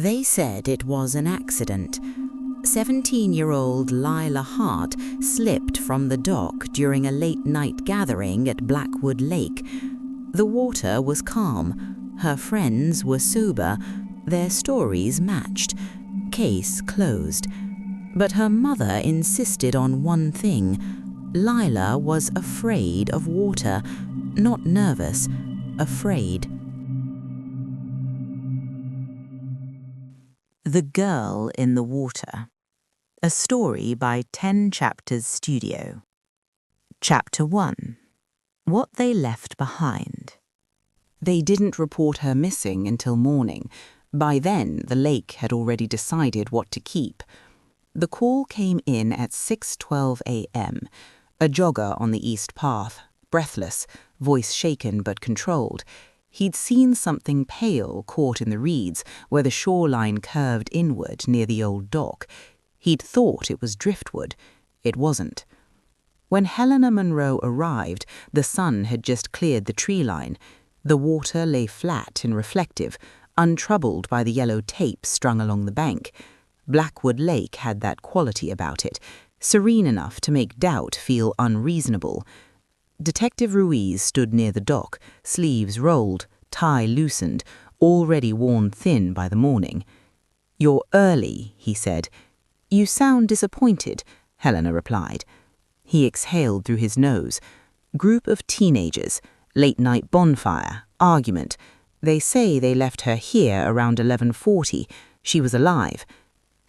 They said it was an accident. 17-year-old Lila Hart slipped from the dock during a late-night gathering at Blackwood Lake. The water was calm. Her friends were sober. Their stories matched. Case closed. But her mother insisted on one thing. Lila was afraid of water. Not nervous, afraid. The Girl in the Water. A story by 10 Chapters Studio. Chapter 1. What They Left Behind. They didn't report her missing until morning. By then, the lake had already decided what to keep. The call came in at 6:12 a.m. A jogger on the east path, breathless, voice shaken but controlled. He'd seen something pale caught in the reeds where the shoreline curved inward near the old dock. He'd thought it was driftwood. It wasn't. When Helena Monroe arrived, the sun had just cleared the tree line. The water lay flat and reflective, untroubled by the yellow tape strung along the bank. Blackwood Lake had that quality about it, serene enough to make doubt feel unreasonable. Detective Ruiz stood near the dock, sleeves rolled, tie loosened, already worn thin by the morning. "You're early," he said. "You sound disappointed," Helena replied. He exhaled through his nose. Group of teenagers, late-night bonfire, argument. They say they left her here around 11:40. She was alive.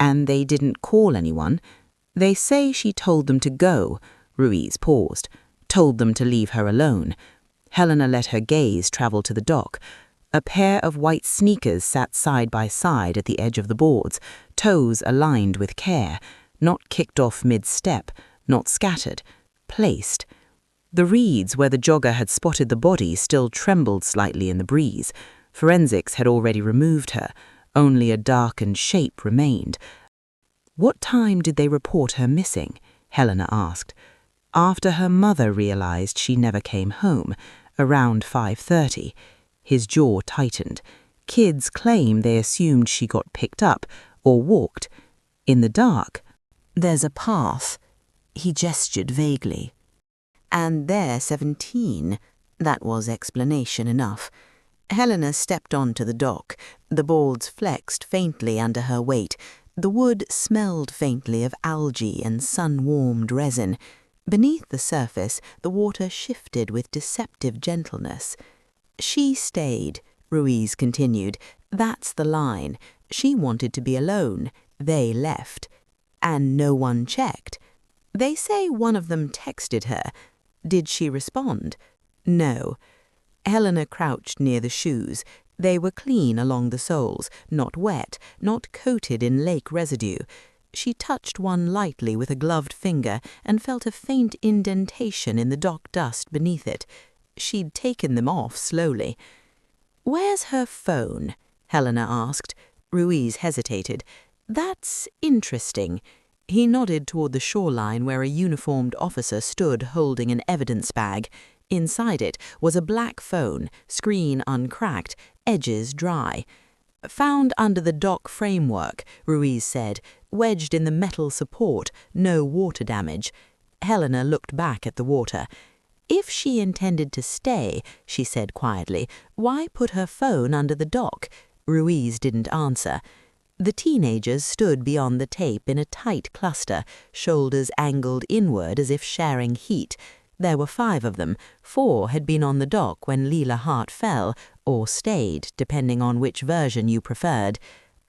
And they didn't call anyone. They say she told them to go. Ruiz paused. Told them to leave her alone. Helena let her gaze travel to the dock. A pair of white sneakers sat side by side at the edge of the boards, toes aligned with care, not kicked off mid-step, not scattered, placed. The reeds where the jogger had spotted the body still trembled slightly in the breeze. Forensics had already removed her. Only a darkened shape remained. "What time did they report her missing?" Helena asked. "After her mother realized she never came home, around 5:30. His jaw tightened. Kids claim they assumed she got picked up or walked. In the dark. There's a path. He gestured vaguely. "And they're 17. That was explanation enough. Helena stepped onto the dock. The boards flexed faintly under her weight. The wood smelled faintly of algae and sun-warmed resin. Beneath the surface, the water shifted with deceptive gentleness. "She stayed," Ruiz continued. "That's the line. She wanted to be alone. They left. And no one checked. They say one of them texted her. Did she respond? No." Helena crouched near the shoes. They were clean along the soles, not wet, not coated in lake residue. She touched one lightly with a gloved finger and felt a faint indentation in the dock dust beneath it. She'd taken them off slowly. "Where's her phone?" Helena asked. Ruiz hesitated. "That's interesting." He nodded toward the shoreline where a uniformed officer stood holding an evidence bag. Inside it was a black phone, screen uncracked, edges dry. "Found under the dock framework," Ruiz said, "wedged in the metal support, no water damage." Helena looked back at the water. "If she intended to stay," she said quietly, "why put her phone under the dock?" Ruiz didn't answer. The teenagers stood beyond the tape in a tight cluster, shoulders angled inward as if sharing heat. There were 5 of them. 4 had been on the dock when Lila Hart fell, or stayed, depending on which version you preferred.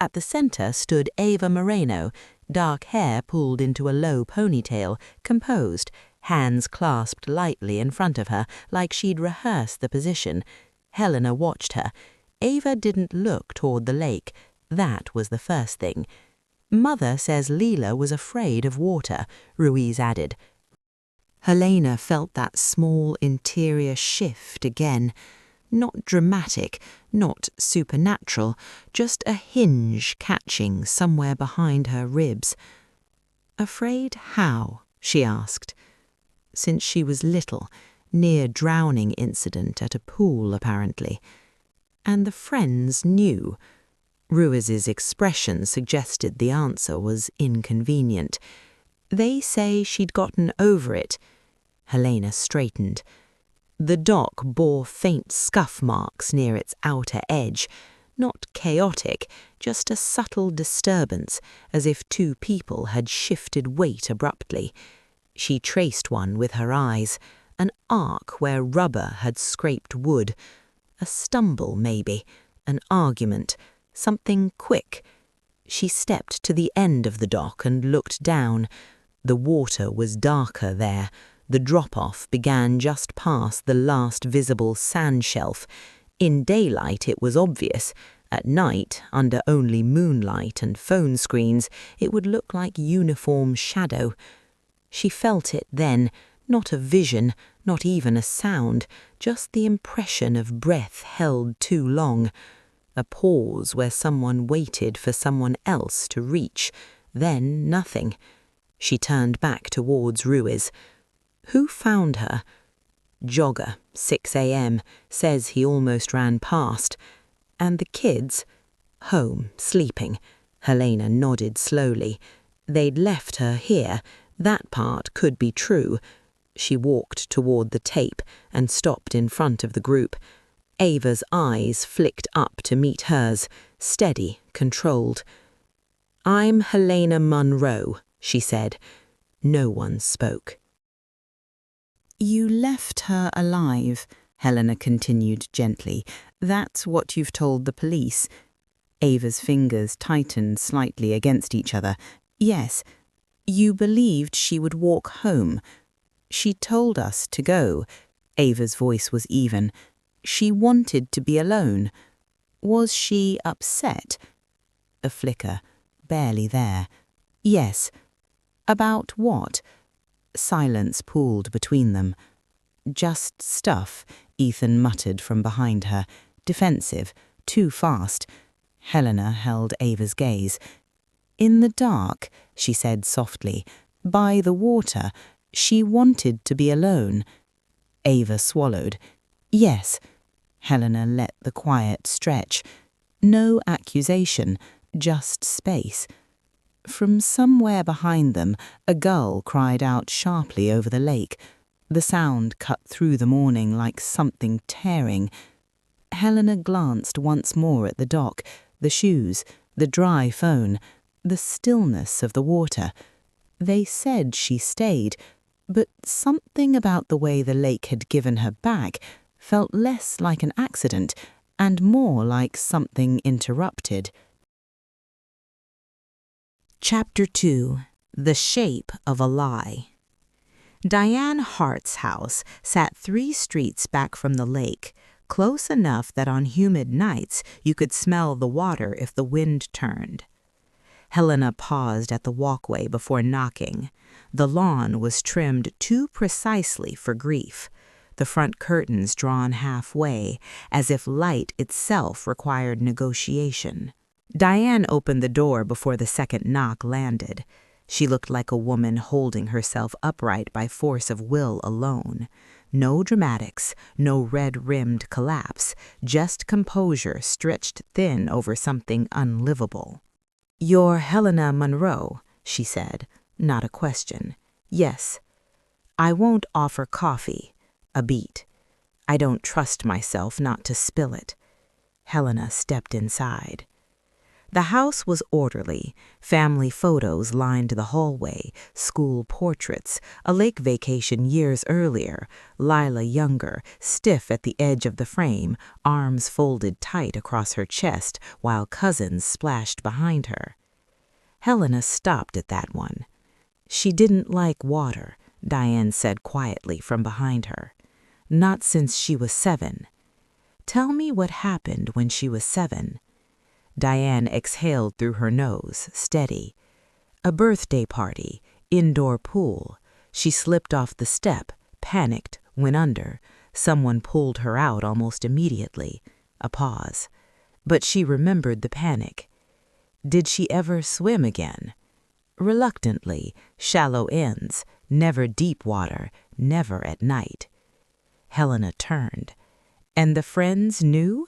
At the center stood Ava Moreno, dark hair pulled into a low ponytail, composed, hands clasped lightly in front of her, like she'd rehearsed the position. Helena watched her. Ava didn't look toward the lake. That was the first thing. "Mother says Lila was afraid of water," Ruiz added. Helena felt that small interior shift again. Not dramatic, not supernatural, just a hinge catching somewhere behind her ribs. "Afraid how?" she asked. Since she was little, near drowning incident at a pool apparently. And the friends knew. Ruiz's expression suggested the answer was inconvenient. They say she'd gotten over it. Helena straightened. The dock bore faint scuff marks near its outer edge. Not chaotic, just a subtle disturbance, as if two people had shifted weight abruptly. She traced one with her eyes, an arc where rubber had scraped wood. A stumble, maybe, an argument, something quick. She stepped to the end of the dock and looked down. The water was darker there. The drop-off began just past the last visible sand shelf. In daylight it was obvious. At night, under only moonlight and phone screens, it would look like uniform shadow. She felt it then, not a vision, not even a sound, just the impression of breath held too long. A pause where someone waited for someone else to reach. Then nothing. She turned back towards Ruiz. Who found her? Jogger, 6 a.m., says he almost ran past. And the kids? Home, sleeping. Helena nodded slowly. They'd left her here. That part could be true. She walked toward the tape and stopped in front of the group. Ava's eyes flicked up to meet hers, steady, controlled. "I'm Helena Monroe," she said. No one spoke. "You left her alive," Helena continued gently. "That's what you've told the police." Ava's fingers tightened slightly against each other. "Yes, you believed she would walk home. She told us to go." Ava's voice was even. "She wanted to be alone. Was she upset?" A flicker, barely there. "Yes." "About what?" Silence pooled between them. "Just stuff," Ethan muttered from behind her. Defensive, too fast. Helena held Ava's gaze. "In the dark," she said softly, "by the water. She wanted to be alone." Ava swallowed. "Yes." Helena let the quiet stretch. No accusation, just space. From somewhere behind them, a gull cried out sharply over the lake. The sound cut through the morning like something tearing. Helena glanced once more at the dock, the shoes, the dry phone, the stillness of the water. They said she stayed, but something about the way the lake had given her back felt less like an accident and more like something interrupted. Chapter 2. The Shape of a Lie. Diane Hart's house sat 3 streets back from the lake, close enough that on humid nights you could smell the water if the wind turned. Helena paused at the walkway before knocking. The lawn was trimmed too precisely for grief, the front curtains drawn halfway, as if light itself required negotiation. Diane opened the door before the second knock landed. She looked like a woman holding herself upright by force of will alone. No dramatics, no red-rimmed collapse, just composure stretched thin over something unlivable. "You're Helena Monroe," she said, not a question. "Yes." "I won't offer coffee." A beat. "I don't trust myself not to spill it." Helena stepped inside. The house was orderly. Family photos lined the hallway, school portraits, a lake vacation years earlier, Lila younger, stiff at the edge of the frame, arms folded tight across her chest while cousins splashed behind her. Helena stopped at that one. She didn't like water, Diane said quietly from behind her. Not since she was 7. "Tell me what happened when she was 7. Diane exhaled through her nose, steady. "A birthday party, indoor pool. She slipped off the step, panicked, went under. Someone pulled her out almost immediately." A pause. But she remembered the panic. "Did she ever swim again?" "Reluctantly, shallow ends, never deep water, never at night." Helena turned. "And the friends knew?"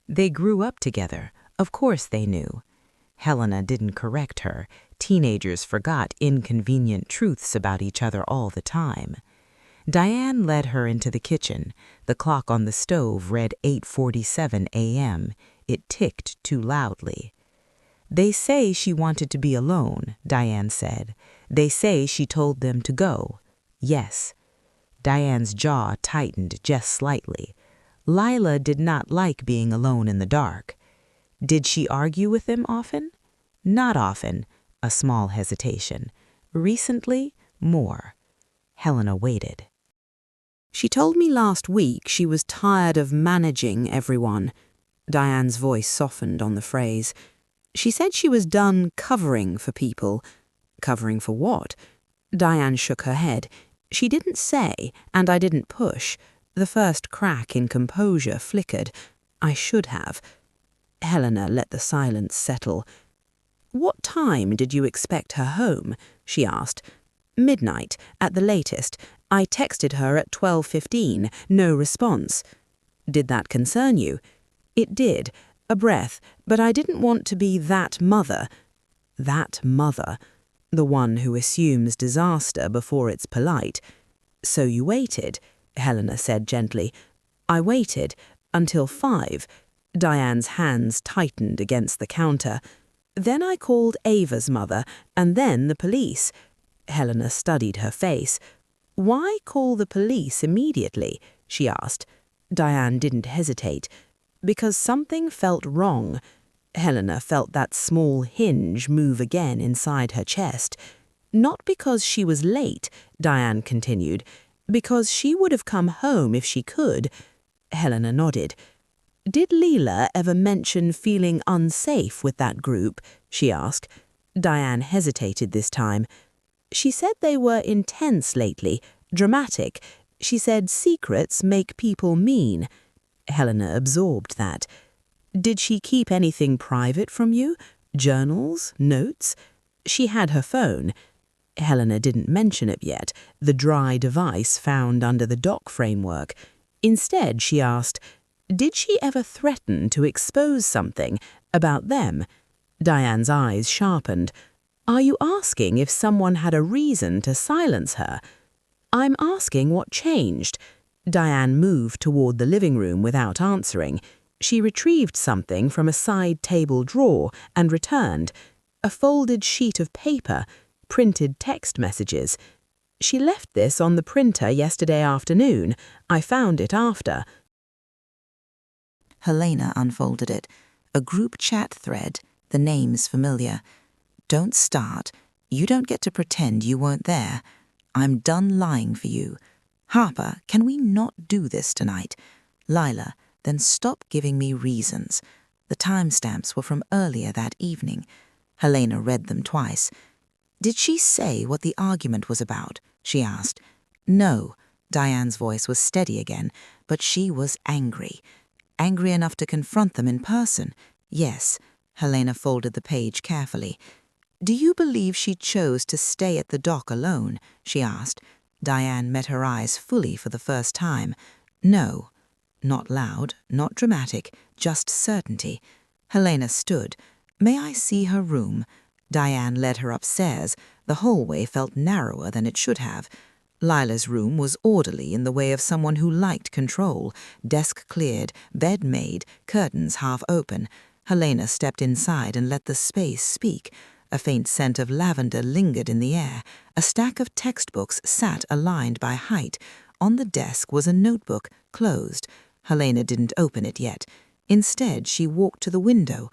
"They grew up together. Of course they knew. Helena didn't correct her. Teenagers forgot inconvenient truths about each other all the time. Diane led her into the kitchen. The clock on the stove read 8:47 a.m. It ticked too loudly. "They say she wanted to be alone," Diane said. "They say she told them to go." "Yes." Diane's jaw tightened just slightly. Lila did not like being alone in the dark. "Did she argue with them often?" "Not often." A small hesitation. "Recently, more." Helena waited. "She told me last week she was tired of managing everyone." Diane's voice softened on the phrase. "She said she was done covering for people." "Covering for what?" Diane shook her head. "She didn't say, and I didn't push." The first crack in composure flickered. "I should have." Helena let the silence settle. "What time did you expect her home?" she asked. "Midnight, at the latest. I texted her at 12:15. No response." "Did that concern you?" "It did. A breath. But I didn't want to be that mother." That mother. The one who assumes disaster before it's polite. "So you waited," Helena said gently. "I waited until 5. Diane's hands tightened against the counter. "Then I called Ava's mother, and then the police." Helena studied her face. "Why call the police immediately?" she asked. Diane didn't hesitate. "Because something felt wrong." Helena felt that small hinge move again inside her chest. "Not because she was late," Diane continued. "Because she would have come home if she could." Helena nodded. "Did Lila ever mention feeling unsafe with that group?" she asked. Diane hesitated this time. "She said they were intense lately, dramatic. She said secrets make people mean." Helena absorbed that. "Did she keep anything private from you? Journals? Notes?" "She had her phone." Helena didn't mention it yet, the dry device found under the dock framework. Instead, she asked, "Did she ever threaten to expose something about them?" Diane's eyes sharpened. "Are you asking if someone had a reason to silence her?" "I'm asking what changed." Diane moved toward the living room without answering. She retrieved something from a side table drawer and returned. A folded sheet of paper, printed text messages. "She left this on the printer yesterday afternoon. I found it after." Helena unfolded it. A group chat thread, the names familiar. "Don't start. You don't get to pretend you weren't there. I'm done lying for you. Harper, can we not do this tonight? Lila, then stop giving me reasons." The timestamps were from earlier that evening. Helena read them twice. "Did she say what the argument was about?" she asked. "No." Diane's voice was steady again, but she was angry. "Angry enough to confront them in person?" "Yes." Helena folded the page carefully. "Do you believe she chose to stay at the dock alone?" she asked. Diane met her eyes fully for the first time. "No." Not loud, not dramatic, just certainty. Helena stood. "May I see her room?" Diane led her upstairs. The hallway felt narrower than it should have. Lila's room was orderly in the way of someone who liked control. Desk cleared, bed made, curtains half open. Helena stepped inside and let the space speak. A faint scent of lavender lingered in the air. A stack of textbooks sat aligned by height. On the desk was a notebook, closed. Helena didn't open it yet. Instead, she walked to the window.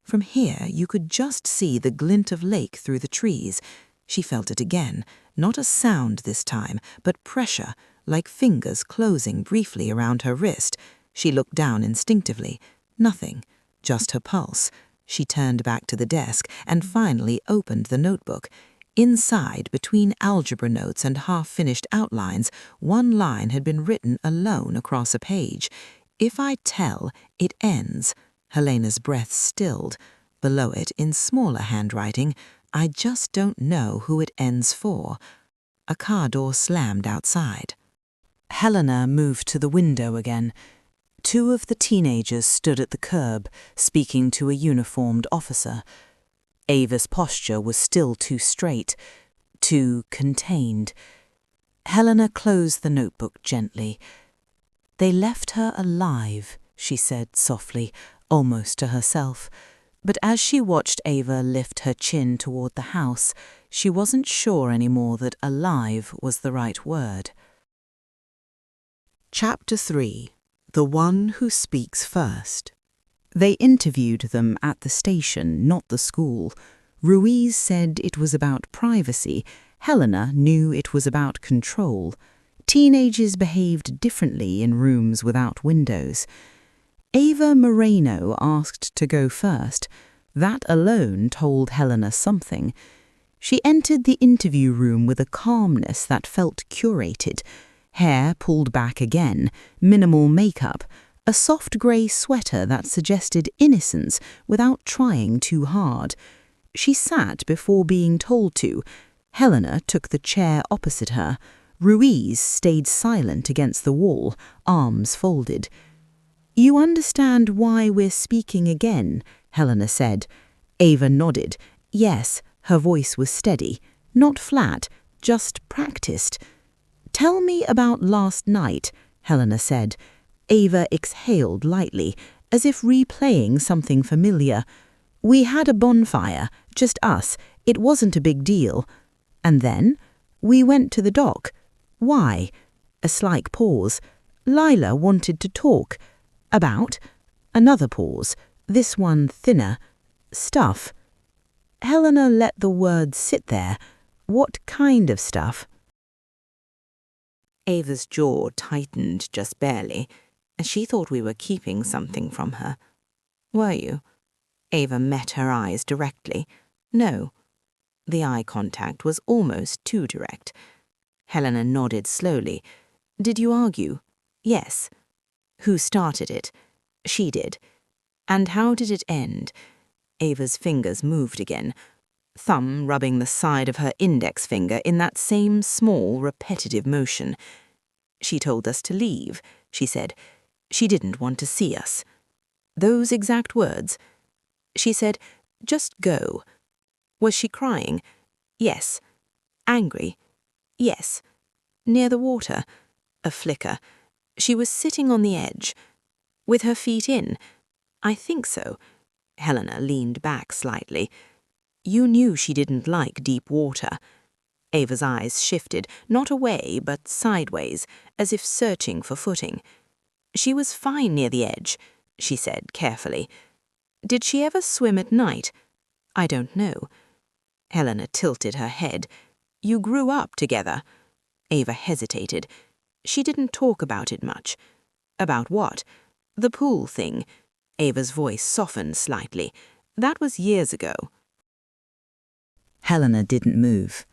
From here, you could just see the glint of lake through the trees. She felt it again. Not a sound this time, but pressure, like fingers closing briefly around her wrist. She looked down instinctively. Nothing, just her pulse. She turned back to the desk and finally opened the notebook. Inside, between algebra notes and half-finished outlines, one line had been written alone across a page. "If I tell, it ends." Helena's breath stilled. Below it, in smaller handwriting, "I just don't know who it ends for." A car door slammed outside. Helena moved to the window again. Two of the teenagers stood at the curb, speaking to a uniformed officer. Ava's posture was still too straight, too contained. Helena closed the notebook gently. "They left her alive," she said softly, almost to herself. But as she watched Ava lift her chin toward the house, she wasn't sure anymore that alive was the right word. Chapter 3. The One Who Speaks First. They interviewed them at the station, not the school. Ruiz said it was about privacy. Helena knew it was about control. Teenagers behaved differently in rooms without windows. Ava Moreno asked to go first. That alone told Helena something. She entered the interview room with a calmness that felt curated. Hair pulled back again, minimal makeup, a soft grey sweater that suggested innocence without trying too hard. She sat before being told to. Helena took the chair opposite her. Ruiz stayed silent against the wall, arms folded. "You understand why we're speaking again," Helena said. Ava nodded. Yes, her voice was steady, not flat, just practiced. "Tell me about last night," Helena said. Ava exhaled lightly, as if replaying something familiar. "We had a bonfire, just us. It wasn't a big deal. And then we went to the dock. Why?" A slight pause. "Lila wanted to talk." "About?" Another pause, this one thinner. "Stuff." Helena let the words sit there. "What kind of stuff?" Ava's jaw tightened just barely, and she thought we were keeping something from her. "Were you?" Ava met her eyes directly. "No." The eye contact was almost too direct. Helena nodded slowly. "Did you argue?" "Yes." "Who started it?" "She did." "And how did it end?" Ava's fingers moved again, thumb rubbing the side of her index finger in that same small, repetitive motion. "She told us to leave," she said. "She didn't want to see us." "Those exact words?" "She said, 'Just go.'" "Was she crying?" "Yes." "Angry?" "Yes." "Near the water?" A flicker. "She was sitting on the edge." "With her feet in?" "I think so." Helena leaned back slightly. "You knew she didn't like deep water." Ava's eyes shifted, not away, but sideways, as if searching for footing. "She was fine near the edge," she said carefully. "Did she ever swim at night?" "I don't know." Helena tilted her head. "You grew up together." Ava hesitated. She didn't talk about it much. "About what?" "The pool thing." Ava's voice softened slightly. "That was years ago." Helena didn't move.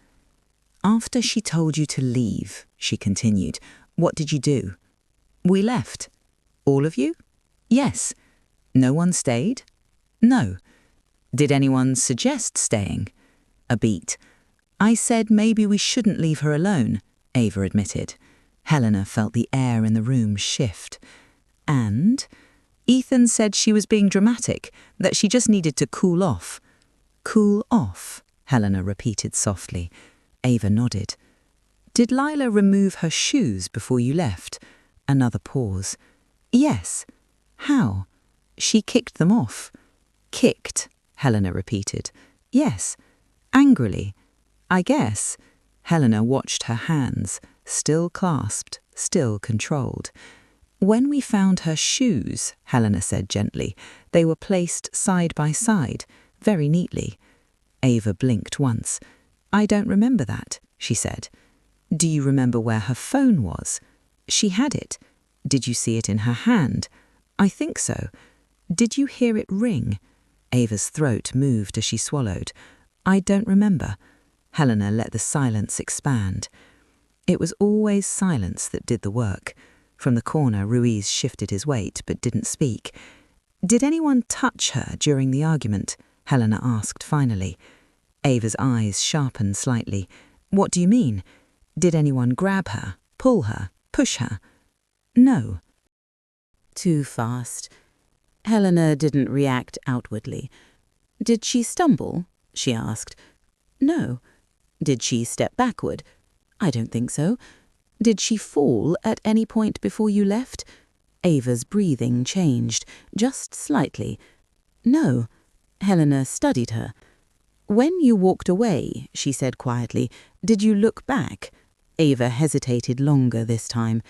"After she told you to leave," she continued, "what did you do?" "We left." "All of you?" "Yes." "No one stayed?" "No." "Did anyone suggest staying?" A beat. "I said maybe we shouldn't leave her alone," Ava admitted. Helena felt the air in the room shift. "And?" "Ethan said she was being dramatic, that she just needed to cool off." "Cool off," Helena repeated softly. Ava nodded. "Did Lila remove her shoes before you left?" Another pause. "Yes." "How?" "She kicked them off." "Kicked," Helena repeated. "Yes." "Angrily?" "I guess." Helena watched her hands, still clasped, still controlled. "When we found her shoes," Helena said gently, "they were placed side by side, very neatly." Ava blinked once. "I don't remember that," she said. "Do you remember where her phone was?" "She had it." "Did you see it in her hand?" "I think so." "Did you hear it ring?" Ava's throat moved as she swallowed. "I don't remember." Helena let the silence expand. It was always silence that did the work. From the corner, Ruiz shifted his weight but didn't speak. "Did anyone touch her during the argument?" Helena asked finally. Ava's eyes sharpened slightly. "What do you mean? Did anyone grab her, pull her, push her?" "No." Too fast. Helena didn't react outwardly. Did she stumble? She asked. No. Did she step backward? I don't think so. Did she fall at any point before you left? Ava's breathing changed, just slightly. No. Helena studied her. When you walked away, she said quietly, did you look back? Ava hesitated longer this time.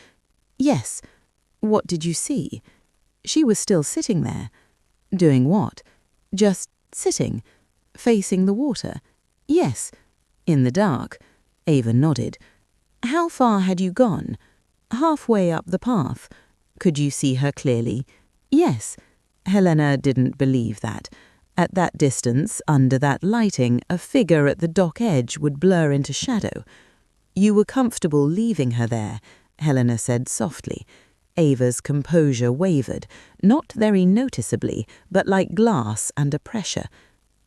Yes. What did you see? She was still sitting there. Doing what? Just sitting, facing the water. Yes. In the dark. Ava nodded. How far had you gone? Halfway up the path. Could you see her clearly? Yes. Helena didn't believe that. At that distance, under that lighting, a figure at the dock edge would blur into shadow. You were comfortable leaving her there, Helena said softly. Ava's composure wavered, not very noticeably, but like glass under pressure.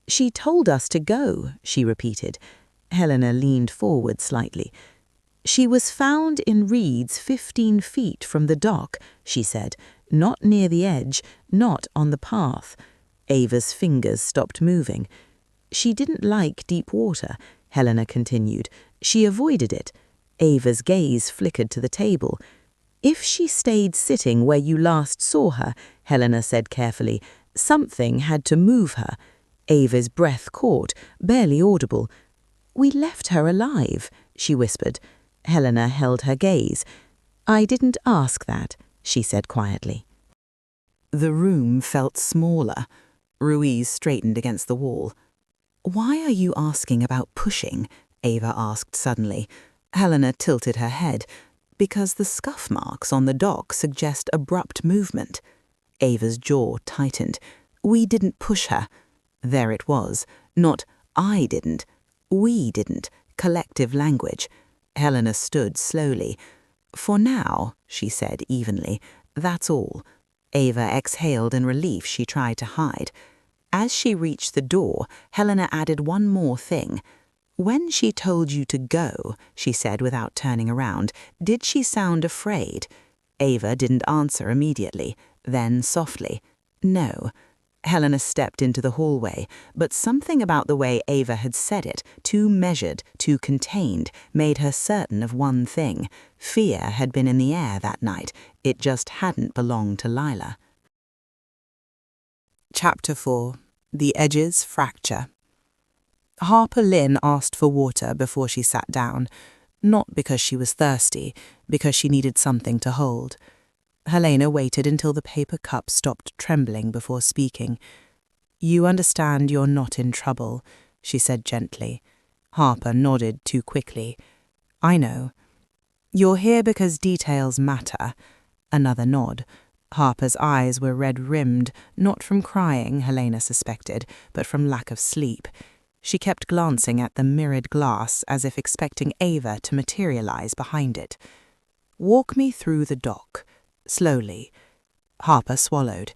She told us to go, she repeated. Helena leaned forward slightly. She was found in reeds 15 feet from the dock, she said, not near the edge, not on the path. Ava's fingers stopped moving. She didn't like deep water, Helena continued. She avoided it. Ava's gaze flickered to the table. If she stayed sitting where you last saw her, Helena said carefully, something had to move her. Ava's breath caught, barely audible. We left her alive, she whispered. Helena held her gaze. I didn't ask that, she said quietly. The room felt smaller. Ruiz straightened against the wall. Why are you asking about pushing? Ava asked suddenly. Helena tilted her head. Because the scuff marks on the dock suggest abrupt movement. Ava's jaw tightened. We didn't push her. There it was. Not I didn't. We didn't. Collective language. Helena stood slowly. For now, she said evenly, that's all. Ava exhaled in relief she tried to hide. As she reached the door, Helena added one more thing. When she told you to go, she said without turning around, did she sound afraid? Ava didn't answer immediately. Then softly, no. Helena stepped into the hallway, but something about the way Ava had said it, too measured, too contained, made her certain of one thing. Fear had been in the air that night. It just hadn't belonged to Lila. Chapter 4. The Edges Fracture. Harper Lynn asked for water before she sat down, not because she was thirsty, because she needed something to hold. Helena waited until the paper cup stopped trembling before speaking. You understand you're not in trouble, she said gently. Harper nodded too quickly. I know. You're here because details matter. Another nod. Harper's eyes were red-rimmed, not from crying, Helena suspected, but from lack of sleep. She kept glancing at the mirrored glass as if expecting Ava to materialize behind it. Walk me through the dock. Slowly. Harper swallowed.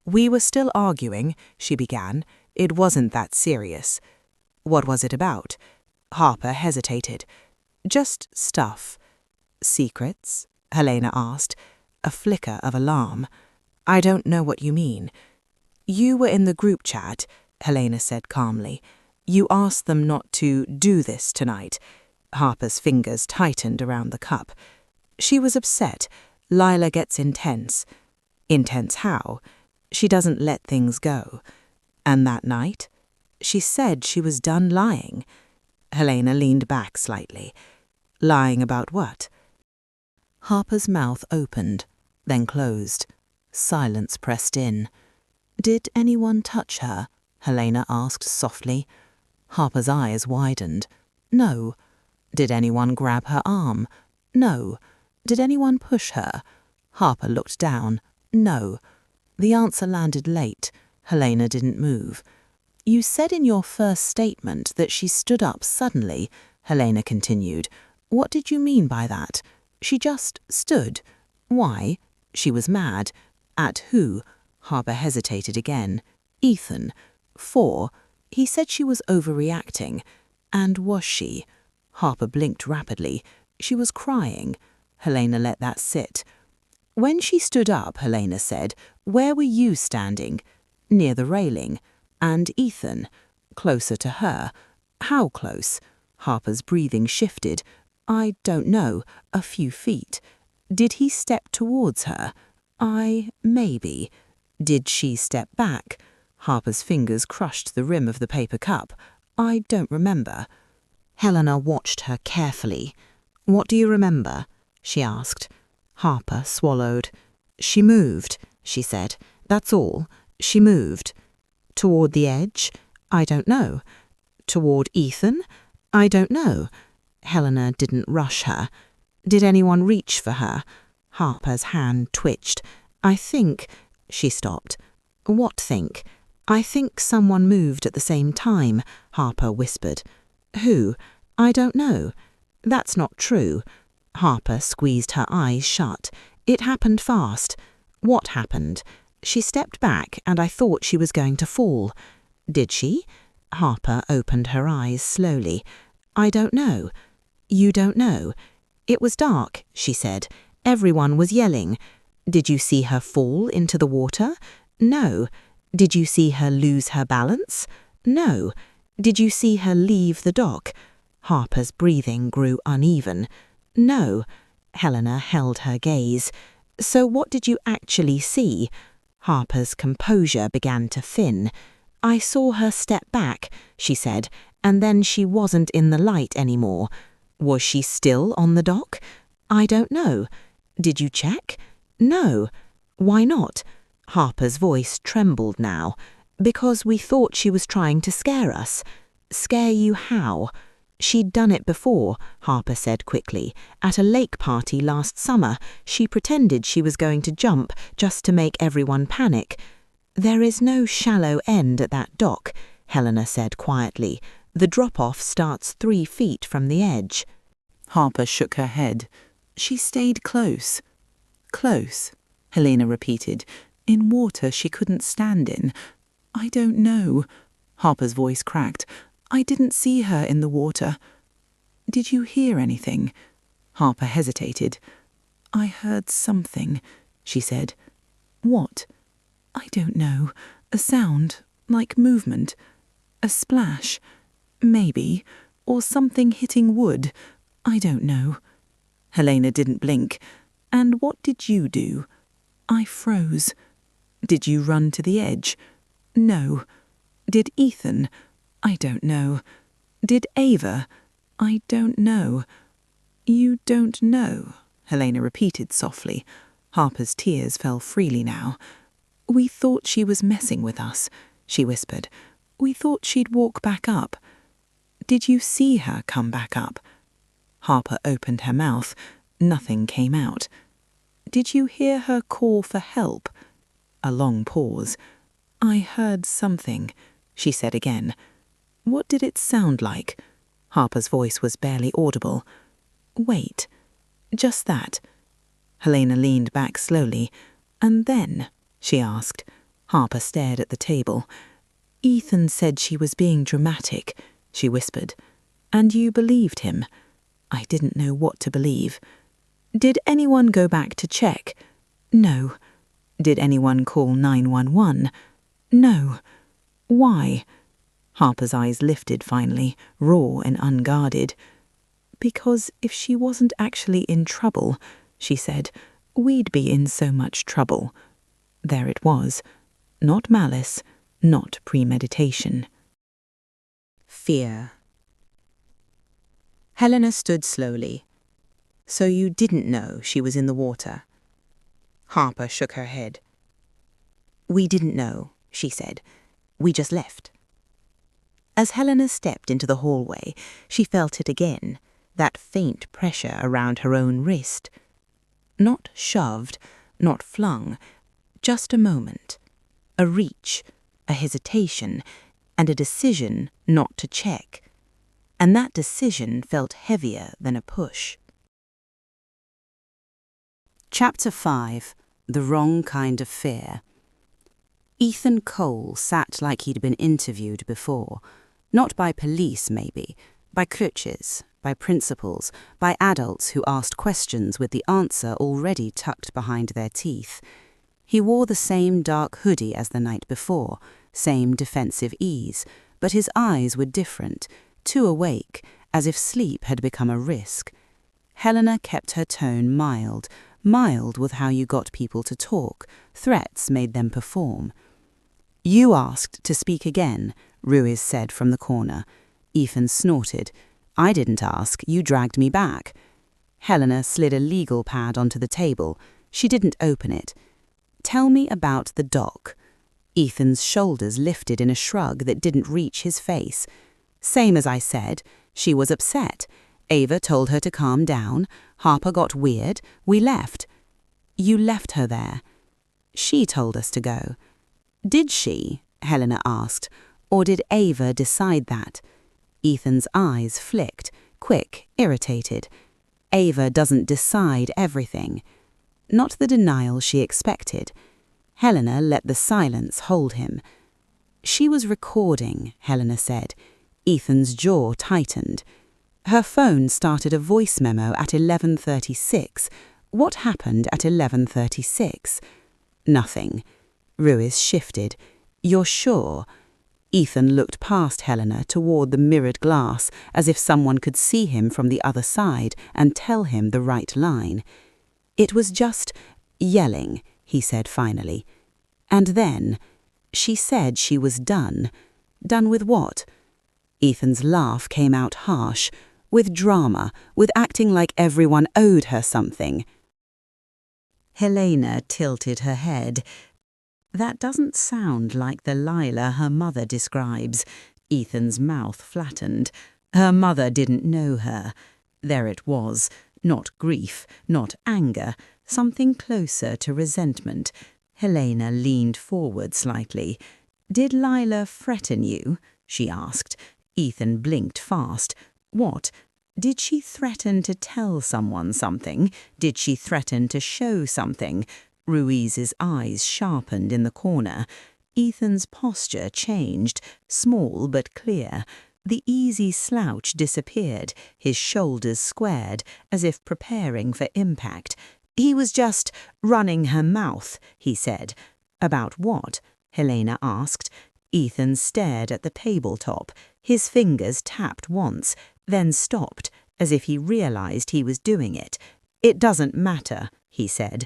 We were still arguing, she began. It wasn't that serious. What was it about? Harper hesitated. Just stuff. Secrets? Helena asked. A flicker of alarm. I don't know what you mean. You were in the group chat, Helena said calmly. You asked them not to do this tonight. Harper's fingers tightened around the cup. She was upset. Lila gets intense. Intense how? She doesn't let things go. And that night? She said she was done lying. Helena leaned back slightly. Lying about what? Harper's mouth opened, then closed. Silence pressed in. Did anyone touch her? Helena asked softly. Harper's eyes widened. No. Did anyone grab her arm? No. Did anyone push her? Harper looked down. No. The answer landed late. Helena didn't move. You said in your first statement that she stood up suddenly, Helena continued. What did you mean by that? She just stood. Why? She was mad. At who? Harper hesitated again. Ethan. For. He said she was overreacting. And was she? Harper blinked rapidly. She was crying. Helena let that sit. When she stood up, Helena said, "Where were you standing?" "Near the railing." "And Ethan?" "Closer to her." "How close?" Harper's breathing shifted. "I don't know, a few feet." "Did he step towards her?" Maybe." "Did she step back?" Harper's fingers crushed the rim of the paper cup. "I don't remember." Helena watched her carefully. "What do you remember?" she asked. Harper swallowed. "She moved," she said. "That's all. She moved." "Toward the edge?" "I don't know." "Toward Ethan?" "I don't know." Helena didn't rush her. "Did anyone reach for her?" Harper's hand twitched. "I think—" She stopped. "What think?" "I think someone moved at the same time," Harper whispered. "Who?" "I don't know." "That's not true." Harper squeezed her eyes shut. "It happened fast." "What happened?" "She stepped back and I thought she was going to fall." "Did she?" Harper opened her eyes slowly. "I don't know." "You don't know?" "It was dark," she said. "Everyone was yelling." "Did you see her fall into the water?" "No." "Did you see her lose her balance?" "No." "Did you see her leave the dock?" Harper's breathing grew uneven. "No." Helena held her gaze. "So what did you actually see?" Harper's composure began to thin. "I saw her step back," she said, "and then she wasn't in the light anymore." "Was she still on the dock?" "I don't know." "Did you check?" "No." "Why not?" Harper's voice trembled now. "Because we thought she was trying to scare us." "Scare you how?" "She'd done it before," Harper said quickly. "At a lake party last summer, she pretended she was going to jump just to make everyone panic." "There is no shallow end at that dock," Helena said quietly. "The drop-off starts 3 feet from the edge." Harper shook her head. "She stayed close." "Close," Helena repeated. "In water she couldn't stand in." "I don't know." Harper's voice cracked. "I didn't see her in the water." "Did you hear anything?" Harper hesitated. "I heard something," she said. "What?" "I don't know. A sound, like movement. A splash. Maybe. Or something hitting wood. I don't know." Helena didn't blink. "And what did you do?" "I froze." "Did you run to the edge?" "No." "Did Ethan?" "I don't know." "Did Ava?" "I don't know." "You don't know," Helena repeated softly. Harper's tears fell freely now. "We thought she was messing with us," she whispered. "We thought she'd walk back up." "Did you see her come back up?" Harper opened her mouth. Nothing came out. "Did you hear her call for help?" A long pause. "I heard something," she said again. "What did it sound like?" Harper's voice was barely audible. "Wait. Just that." Helena leaned back slowly. "And then?" she asked. Harper stared at the table. "Ethan said she was being dramatic," she whispered. "And you believed him?" I didn't know what to believe. "Did anyone go back to check?" "No." "Did anyone call 911? "No." "Why?" Harper's eyes lifted finally, raw and unguarded. "Because if she wasn't actually in trouble," she said, "we'd be in so much trouble." There it was. Not malice, not premeditation. Fear. Helena stood slowly. "So you didn't know she was in the water?" Harper shook her head. "We didn't know," she said. "We just left." As Helena stepped into the hallway, she felt it again, that faint pressure around her own wrist. Not shoved, not flung, just a moment. A reach, a hesitation, and a decision not to check. And that decision felt heavier than a push. Chapter 5. The Wrong Kind of Fear. Ethan Cole sat like he'd been interviewed before. Not by police, maybe. By crutches. by principals, by adults who asked questions with the answer already tucked behind their teeth. He wore the same dark hoodie as the night before, same defensive ease, but his eyes were different, too awake, as if sleep had become a risk. Helena kept her tone mild with how you got people to talk. Threats made them perform. "You asked to speak again," Ruiz said from the corner. Ethan snorted. "I didn't ask, you dragged me back." Helena slid a legal pad onto the table. She didn't open it. "Tell me about the doc." Ethan's shoulders lifted in a shrug that didn't reach his face. "Same as I said. She was upset. Ava told her to calm down. Harper got weird. We left." "You left her there." "She told us to go." "Did she?" Helena asked. "Or did Ava decide that?" Ethan's eyes flicked, quick, irritated. "Ava doesn't decide everything." Not the denial she expected. Helena let the silence hold him. "She was recording," Helena said. Ethan's jaw tightened. "Her phone started a voice memo at 11:36. What happened at 11:36? "Nothing." Ruiz shifted. "You're sure?" Ethan looked past Helena toward the mirrored glass, as if someone could see him from the other side and tell him the right line. "It was just yelling," he said finally. "And then, she said she was done." "Done with what?" Ethan's laugh came out harsh. "With drama, with acting like everyone owed her something." Helena tilted her head. "That doesn't sound like the Lila her mother describes." Ethan's mouth flattened. Her mother didn't know her. There it was. Not grief, not anger, something closer to resentment. Helena leaned forward slightly. "Did Lila threaten you?" she asked. Ethan blinked fast. "What? Did she threaten to tell someone something? Did she threaten to show something?" Ruiz's eyes sharpened in the corner. Ethan's posture changed, small but clear. The easy slouch disappeared, his shoulders squared, as if preparing for impact. "He was just running her mouth," he said. "About what?" Helena asked. Ethan stared at the tabletop. His fingers tapped once, then stopped, as if he realized he was doing it. "It doesn't matter," he said.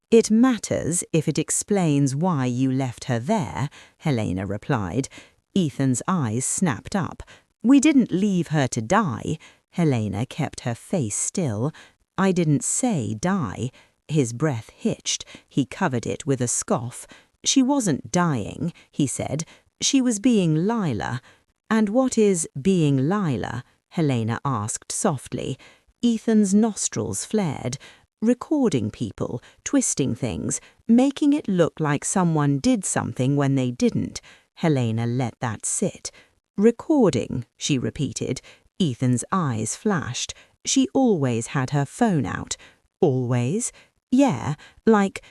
"It matters if it explains why you left her there," Helena replied. Ethan's eyes snapped up. "We didn't leave her to die." Helena kept her face still. "I didn't say die." His breath hitched. He covered it with a scoff. "She wasn't dying," he said. "She was being Lila." "And what is being Lila?" Helena asked softly. Ethan's nostrils flared. "Recording people, twisting things, making it look like someone did something when they didn't." Helena let that sit. "Recording," she repeated. Ethan's eyes flashed. "She always had her phone out." "Always?" "Yeah, like—"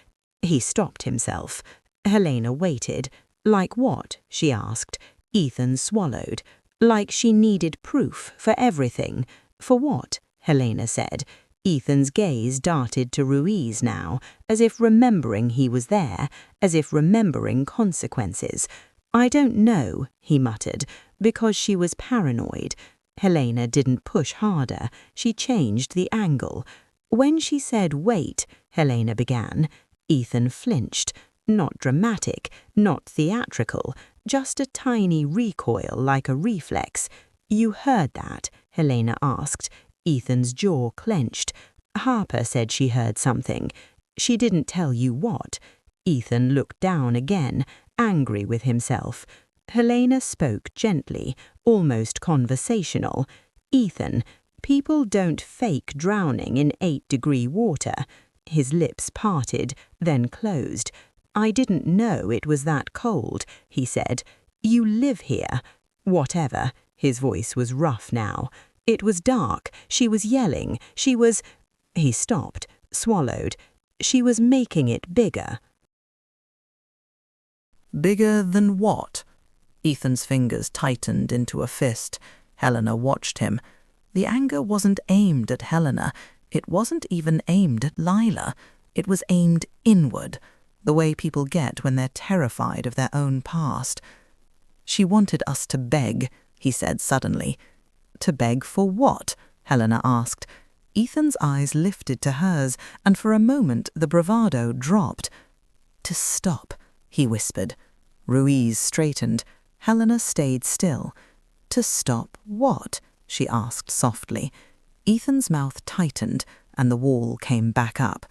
He stopped himself. Helena waited. "Like what?" she asked. Ethan swallowed. "Like she needed proof for everything." "For what?" Helena said. Ethan's gaze darted to Ruiz now, as if remembering he was there, as if remembering consequences. "I don't know," he muttered, "because she was paranoid." Helena didn't push harder. She changed the angle. "When she said wait," Helena began. Ethan flinched. Not dramatic, not theatrical, just a tiny recoil like a reflex. "You heard that?" Helena asked. Ethan's jaw clenched. "Harper said she heard something." "She didn't tell you what?" Ethan looked down again, angry with himself. Helena spoke gently, almost conversational. "Ethan, people don't fake drowning in 8-degree water." His lips parted, then closed. "I didn't know it was that cold," he said. "You live here." "Whatever." His voice was rough now. "It was dark. She was yelling. She was—" He stopped, swallowed. "She was making it bigger." Bigger than what? Ethan's fingers tightened into a fist. Helena watched him. The anger wasn't aimed at Helena. It wasn't even aimed at Lila. It was aimed inward, the way people get when they're terrified of their own past. "She wanted us to beg," he said suddenly. "To beg for what?" Helena asked. Ethan's eyes lifted to hers, and for a moment the bravado dropped. "To stop," he whispered. Ruiz straightened. Helena stayed still. "To stop what?" she asked softly. Ethan's mouth tightened, and the wall came back up.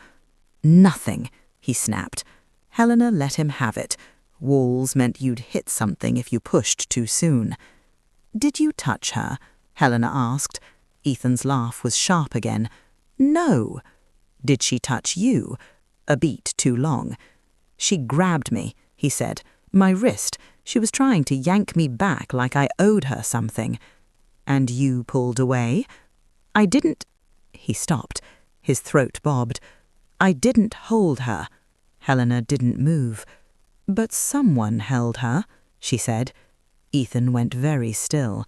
"Nothing," he snapped. Helena let him have it. Walls meant you'd hit something if you pushed too soon. "Did you touch her?" Helena asked. Ethan's laugh was sharp again. "No." "Did she touch you?" A beat too long. "She grabbed me," he said. "My wrist. She was trying to yank me back like I owed her something." "And you pulled away?" "I didn't—" He stopped. His throat bobbed. "I didn't hold her." Helena didn't move. "But someone held her," she said. Ethan went very still.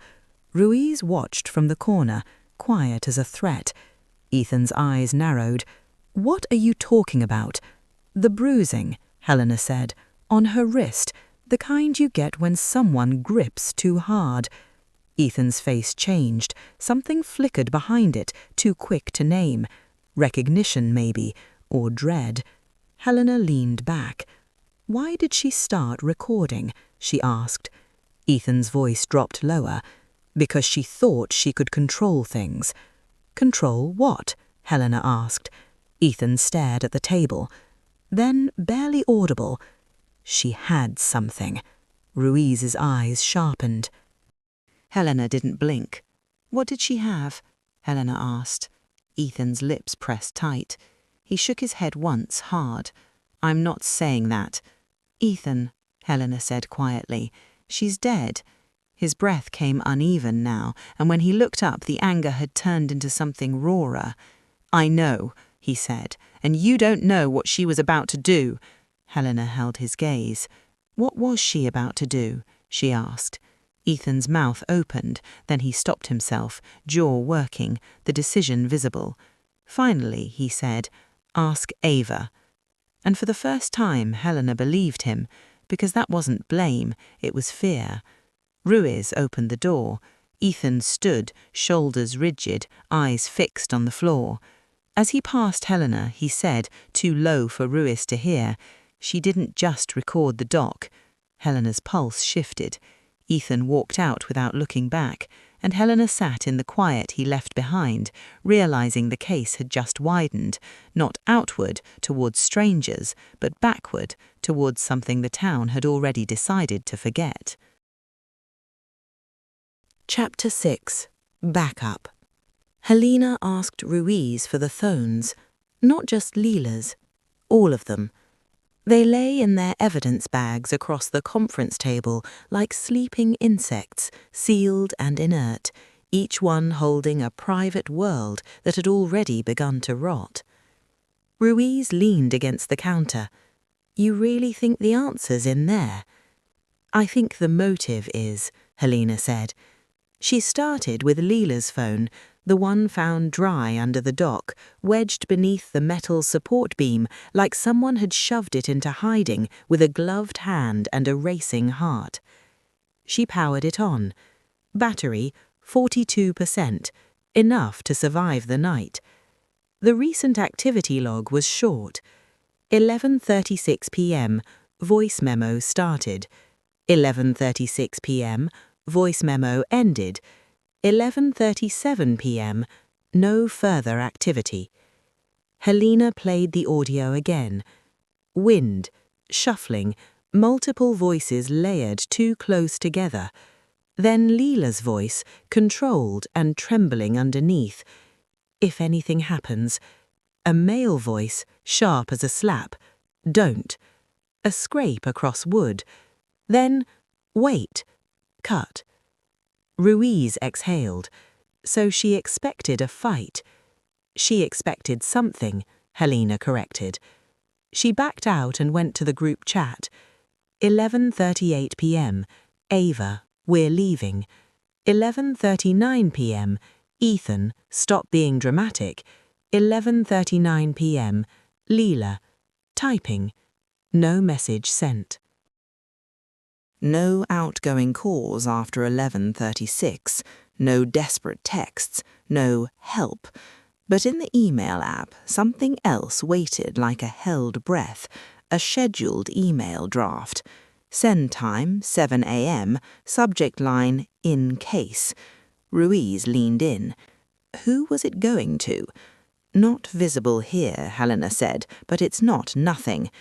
Ruiz watched from the corner, quiet as a threat. Ethan's eyes narrowed. "What are you talking about?" "The bruising," Helena said, "on her wrist, the kind you get when someone grips too hard." Ethan's face changed. Something flickered behind it, too quick to name. Recognition, maybe, or dread. Helena leaned back. "Why did she start recording?" she asked. Ethan's voice dropped lower. "Because she thought she could control things." "Control what?" Helena asked. Ethan stared at the table. Then, barely audible, "She had something." Ruiz's eyes sharpened. Helena didn't blink. "What did she have?" Helena asked. Ethan's lips pressed tight. He shook his head once, hard. "I'm not saying that." "Ethan," Helena said quietly, "she's dead." His breath came uneven now, and when he looked up the anger had turned into something rawer. "I know," he said, "and you don't know what she was about to do." Helena held his gaze. "What was she about to do?" she asked. Ethan's mouth opened, then he stopped himself, jaw working, the decision visible. Finally, he said, "Ask Ava." And for the first time Helena believed him, because that wasn't blame, it was fear. Ruiz opened the door. Ethan stood, shoulders rigid, eyes fixed on the floor. As he passed Helena, he said, too low for Ruiz to hear, "She didn't just record the doc." Helena's pulse shifted. Ethan walked out without looking back, and Helena sat in the quiet he left behind, realizing the case had just widened, not outward towards strangers, but backward towards something the town had already decided to forget. Chapter 6. Backup. Helena asked Ruiz for the phones, not just Lila's, all of them. They lay in their evidence bags across the conference table like sleeping insects, sealed and inert, each one holding a private world that had already begun to rot. Ruiz leaned against the counter. "You really think the answer's in there?" "I think the motive is," Helena said. She started with Lila's phone, the one found dry under the dock, wedged beneath the metal support beam like someone had shoved it into hiding with a gloved hand and a racing heart. She powered it on. Battery, 42%, enough to survive the night. The recent activity log was short. 11:36 p.m., voice memo started. 11:36 p.m., voice memo ended. 11:37 p.m., no further activity. Helena played the audio again. Wind, shuffling, multiple voices layered too close together. Then Lila's voice, controlled and trembling underneath. "If anything happens." A male voice, sharp as a slap. "Don't." A scrape across wood. Then, "Wait." Cut. Ruiz exhaled. So she expected a fight. She expected something, Helena corrected. She backed out and went to the group chat. 11:38 p.m. Ava, we're leaving. 11:39 p.m. Ethan, stop being dramatic. 11:39 p.m. Lila, typing. No message sent. No outgoing calls after 11:36, no desperate texts, no help. But in the email app, something else waited like a held breath, a scheduled email draft. Send time, 7 a.m., subject line, in case. Ruiz leaned in. Who was it going to? Not visible here, Helena said, but it's not nothing.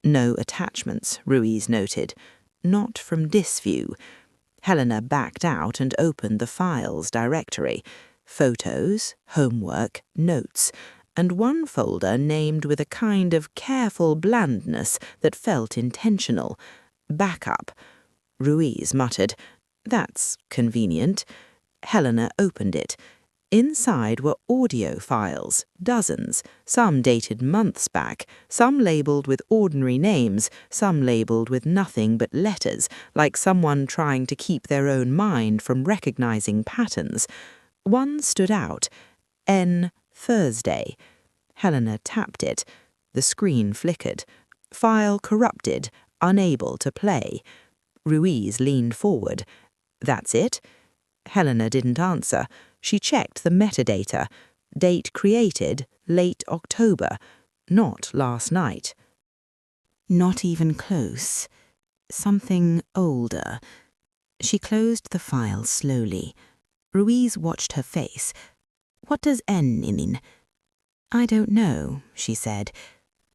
No attachments, Ruiz noted. Not from this view. Helena backed out and opened the files directory. Photos, homework, notes, and one folder named with a kind of careful blandness that felt intentional. Backup. Ruiz muttered, "That's convenient." Helena opened it. Inside were audio files, dozens, some dated months back, some labelled with ordinary names, some labelled with nothing but letters, like someone trying to keep their own mind from recognising patterns. One stood out. N. Thursday. Helena tapped it. The screen flickered. File corrupted, unable to play. Ruiz leaned forward. That's it? Helena didn't answer. She checked the metadata. Date created, late October, not last night. Not even close. Something older. She closed the file slowly. Ruiz watched her face. What does N mean? I don't know, she said.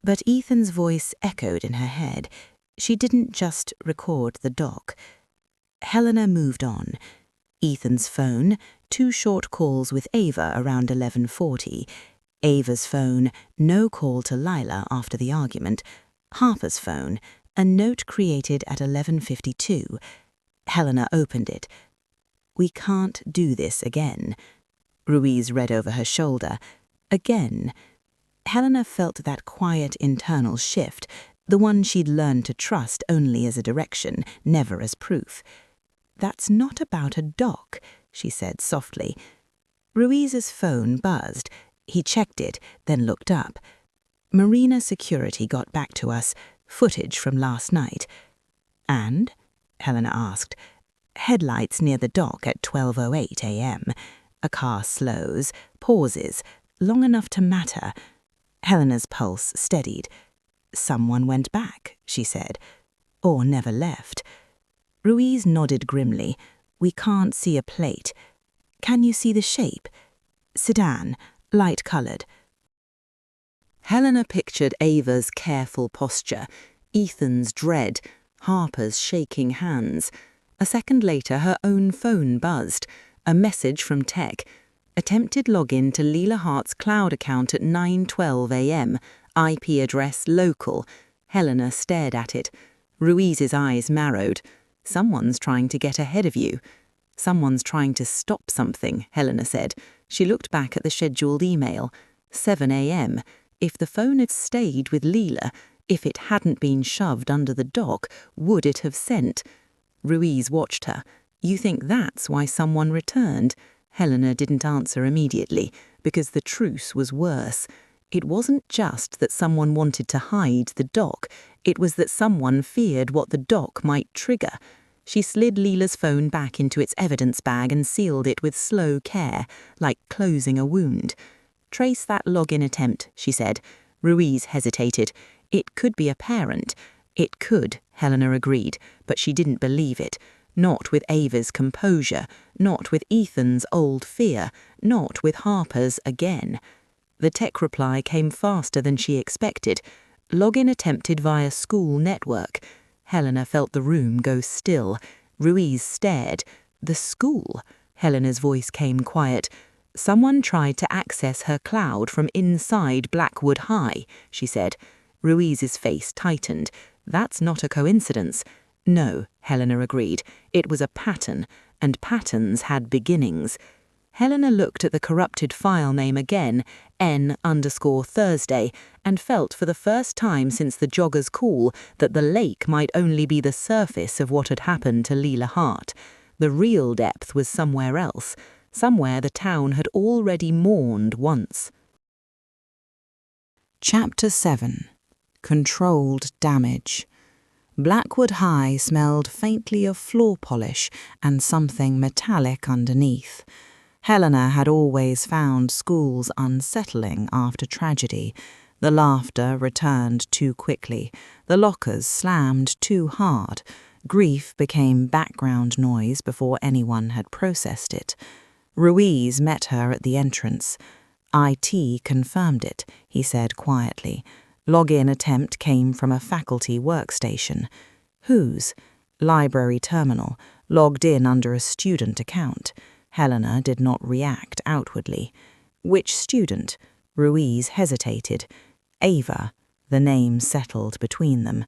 But Ethan's voice echoed in her head. She didn't just record the doc. Helena moved on. Ethan's phone, 2 short calls with Ava around 11:40. Ava's phone, no call to Lila after the argument. Harper's phone, a note created at 11:52. Helena opened it. We can't do this again. Ruiz read over her shoulder. Again. Helena felt that quiet internal shift, the one she'd learned to trust only as a direction, never as proof. That's not about a doc, she said softly. Ruiz's phone buzzed. He checked it, then looked up. Marina Security got back to us. Footage from last night. And? Helena asked. Headlights near the dock at 12:08 a.m. A car slows, pauses, long enough to matter. Helena's pulse steadied. Someone went back, she said. Or never left. Ruiz nodded grimly. We can't see a plate. Can you see the shape? Sedan, light-coloured. Helena pictured Ava's careful posture, Ethan's dread, Harper's shaking hands. A second later, her own phone buzzed. A message from Tech. Attempted login to Lila Hart's cloud account at 9:12 a.m. IP address local. Helena stared at it. Ruiz's eyes narrowed. Someone's trying to get ahead of you. Someone's trying to stop something, Helena said. She looked back at the scheduled email. 7 a.m. If the phone had stayed with Lila, if it hadn't been shoved under the dock, would it have sent? Ruiz watched her. You think that's why someone returned? Helena didn't answer immediately, because the truce was worse. It wasn't just that someone wanted to hide the dock. It was that someone feared what the dock might trigger. She slid Lila's phone back into its evidence bag and sealed it with slow care, like closing a wound. Trace that login attempt, she said. Ruiz hesitated. It could be a parent. It could, Helena agreed, but she didn't believe it. Not with Ava's composure, not with Ethan's old fear, not with Harper's again. The Tech reply came faster than she expected. Login attempted via school network. Helena felt the room go still. Ruiz stared. The school? Helena's voice came quiet. Someone tried to access her cloud from inside Blackwood High, she said. Ruiz's face tightened. That's not a coincidence. No, Helena agreed. It was a pattern, and patterns had beginnings. Helena looked at the corrupted file name again, N_Thursday, and felt for the first time since the jogger's call that the lake might only be the surface of what had happened to Lila Hart. The real depth was somewhere else. somewhere the town had already mourned once. Chapter 7. Controlled Damage. Blackwood High smelled faintly of floor polish and something metallic underneath. Helena had always found schools unsettling after tragedy. The laughter returned too quickly. The lockers slammed too hard. Grief became background noise before anyone had processed it. Ruiz met her at the entrance. IT confirmed it, he said quietly. Login attempt came from a faculty workstation. Whose? Library terminal, logged in under a student account. Helena did not react outwardly. Which student? Ruiz hesitated. Ava. The name settled between them.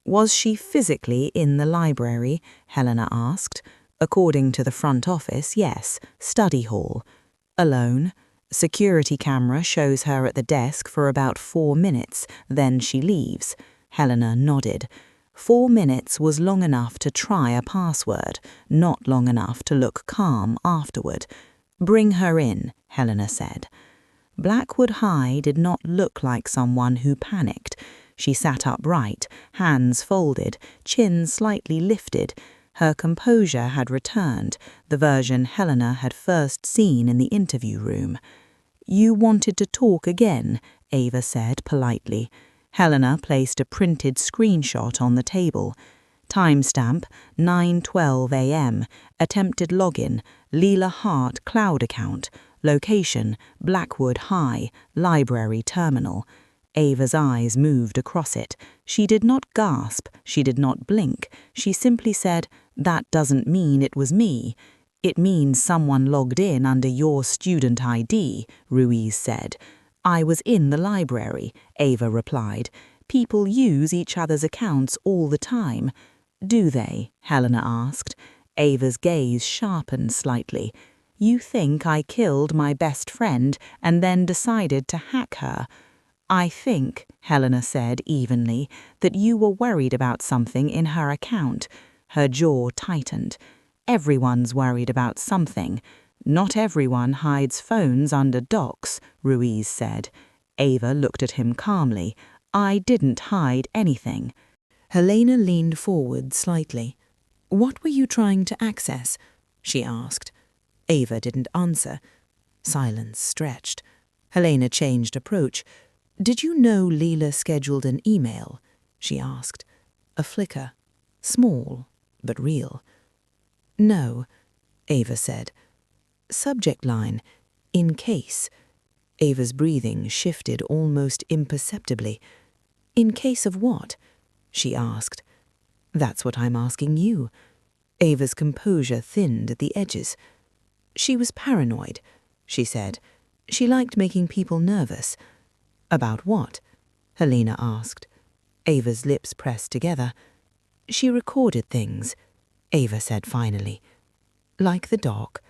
Was she physically in the library? Helena asked. According to the front office, yes. Study hall. Alone? Security camera shows her at the desk for about 4 minutes, then she leaves. Helena nodded. 4 minutes was long enough to try a password, not long enough to look calm afterward. Bring her in, Helena said. Blackwood High did not look like someone who panicked. She sat upright, hands folded, chin slightly lifted. Her composure had returned, the version Helena had first seen in the interview room. You wanted to talk again, Ava said politely. Helena placed a printed screenshot on the table. Timestamp 9:12 a.m. Attempted login, Lila Hart cloud account. Location, Blackwood High, library terminal. Ava's eyes moved across it. She did not gasp, she did not blink. She simply said, "That doesn't mean it was me. It means someone logged in under your student ID," Ruiz said. I was in the library, Ava replied. People use each other's accounts all the time. Do they? Helena asked. Ava's gaze sharpened slightly. You think I killed my best friend and then decided to hack her? I think, Helena said evenly, that you were worried about something in her account. Her jaw tightened. Everyone's worried about something. Not everyone hides phones under docks, Ruiz said. Ava looked at him calmly. I didn't hide anything. Helena leaned forward slightly. What were you trying to access? She asked. Ava didn't answer. Silence stretched. Helena changed approach. Did you know Lila scheduled an email? She asked. A flicker. Small, but real. No, Ava said. Subject line, in case. Ava's breathing shifted almost imperceptibly. In case of what? She asked. That's what I'm asking you. Ava's composure thinned at the edges. She was paranoid, she said. She liked making people nervous. About what? Helena asked. Ava's lips pressed together. She recorded things, Ava said finally. Like the doc,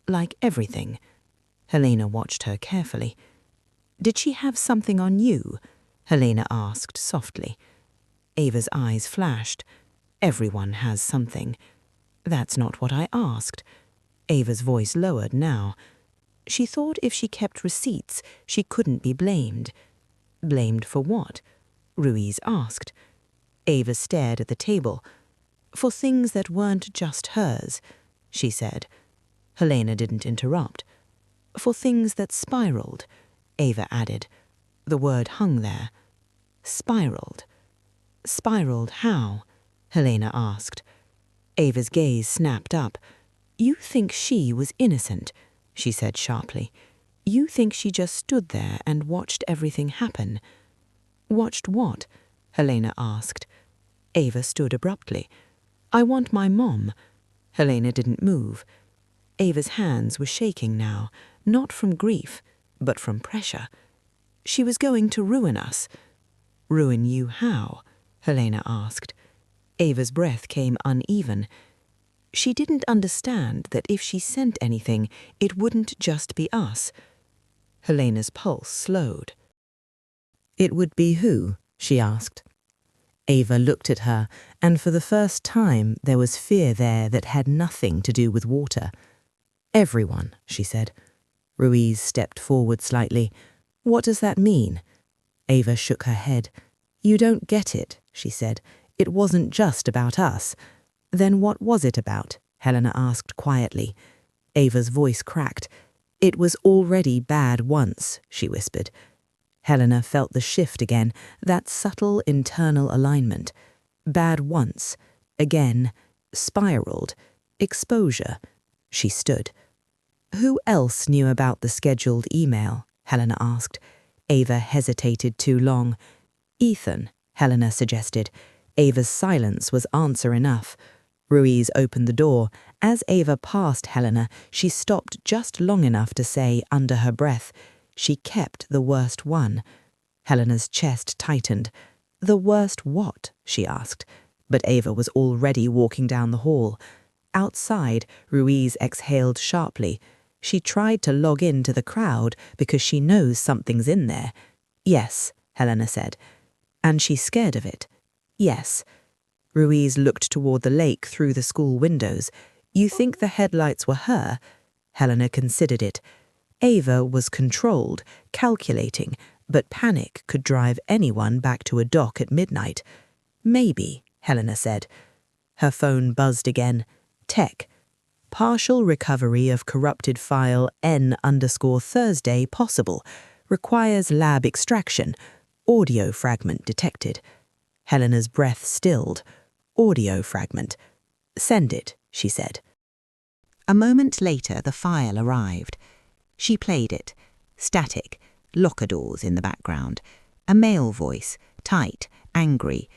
like everything. Helena watched her carefully. Did she have something on you? Helena asked softly. Ava's eyes flashed. Everyone has something. That's not what I asked. Ava's voice lowered now. She thought if she kept receipts, she couldn't be blamed. Blamed for what? Ruiz asked. Ava stared at the table. For things that weren't just hers, she said. Helena didn't interrupt. For things that spiraled, Ava added. The word hung there. Spiraled. Spiraled how? Helena asked. Ava's gaze snapped up. You think she was innocent, she said sharply. You think she just stood there and watched everything happen. Watched what? Helena asked. Ava stood abruptly. I want my mom. Helena didn't move. Ava's hands were shaking now, not from grief, but from pressure. She was going to ruin us. Ruin you how? Helena asked. Ava's breath came uneven. She didn't understand that if she sent anything, it wouldn't just be us. Helena's pulse slowed. It would be who? She asked. Ava looked at her, and for the first time there was fear there that had nothing to do with water. Everyone, she said. Ruiz stepped forward slightly. What does that mean? Ava shook her head. You don't get it, she said. It wasn't just about us. Then what was it about? Helena asked quietly. Ava's voice cracked. It was already bad once, she whispered. Helena felt the shift again, that subtle internal alignment. Bad once, again, spiraled, exposure. She stood. Who else knew about the scheduled email? Helena asked. Ava hesitated too long. Ethan, Helena suggested. Ava's silence was answer enough. Ruiz opened the door. As Ava passed Helena, she stopped just long enough to say, under her breath, she kept the worst one. Helena's chest tightened. The worst what? She asked. But Ava was already walking down the hall. Outside, Ruiz exhaled sharply. She tried to log in to the crowd because she knows something's in there. Yes, Helena said. And she's scared of it. Yes. Ruiz looked toward the lake through the school windows. You think the headlights were her? Helena considered it. Ava was controlled, calculating, but panic could drive anyone back to a dock at midnight. Maybe, Helena said. Her phone buzzed again. Tech. Partial recovery of corrupted file N_Thursday possible. Requires lab extraction. Audio fragment detected. Helena's breath stilled. Audio fragment. Send it, she said. A moment later, the file arrived. She played it. Static. Locker doors in the background. A male voice. Tight. Angry.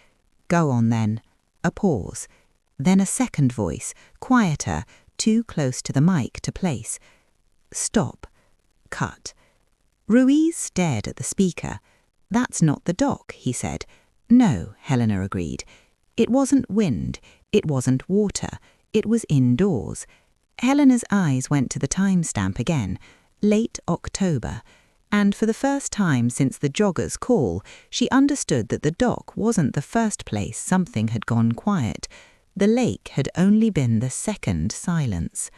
Go on then. A pause. Then a second voice. Quieter. Too close to the mic to place. Stop. Cut. Ruiz stared at the speaker. That's not the dock, he said. No, Helena agreed. It wasn't wind. It wasn't water. It was indoors. Helena's eyes went to the timestamp again. Late October. And for the first time since the jogger's call, she understood that the dock wasn't the first place something had gone quiet. The lake had only been the second silence.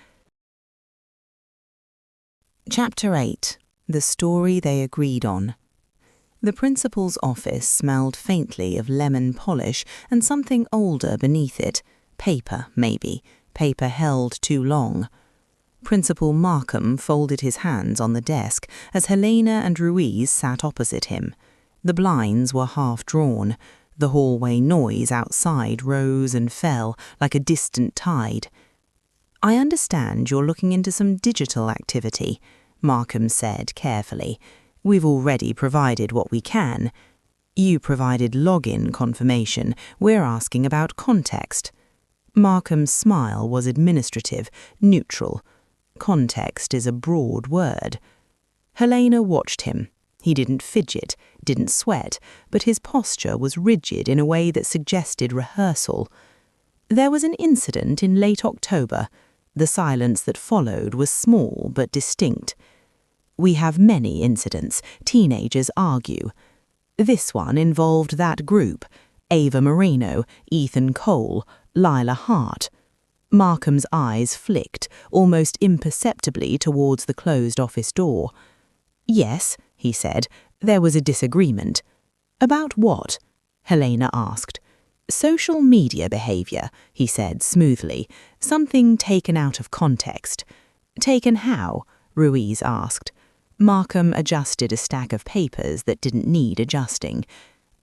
Chapter 8. The Story They Agreed On. The principal's office smelled faintly of lemon polish and something older beneath it. Paper, maybe. Paper held too long. Principal Markham folded his hands on the desk as Helena and Ruiz sat opposite him. The blinds were half drawn. The hallway noise outside rose and fell like a distant tide. I understand you're looking into some digital activity, Markham said carefully. We've already provided what we can. You provided login confirmation. We're asking about context. Markham's smile was administrative, neutral. Context is a broad word. Helena watched him. He didn't fidget, didn't sweat, but his posture was rigid in a way that suggested rehearsal. There was an incident in late October. The silence that followed was small but distinct. We have many incidents. Teenagers argue. This one involved that group. Ava Moreno, Ethan Cole, Lila Hart. Markham's eyes flicked, almost imperceptibly towards the closed office door. Yes, he said, there was a disagreement. About what? Helena asked. Social media behaviour, he said smoothly. Something taken out of context. Taken how? Ruiz asked. Markham adjusted a stack of papers that didn't need adjusting.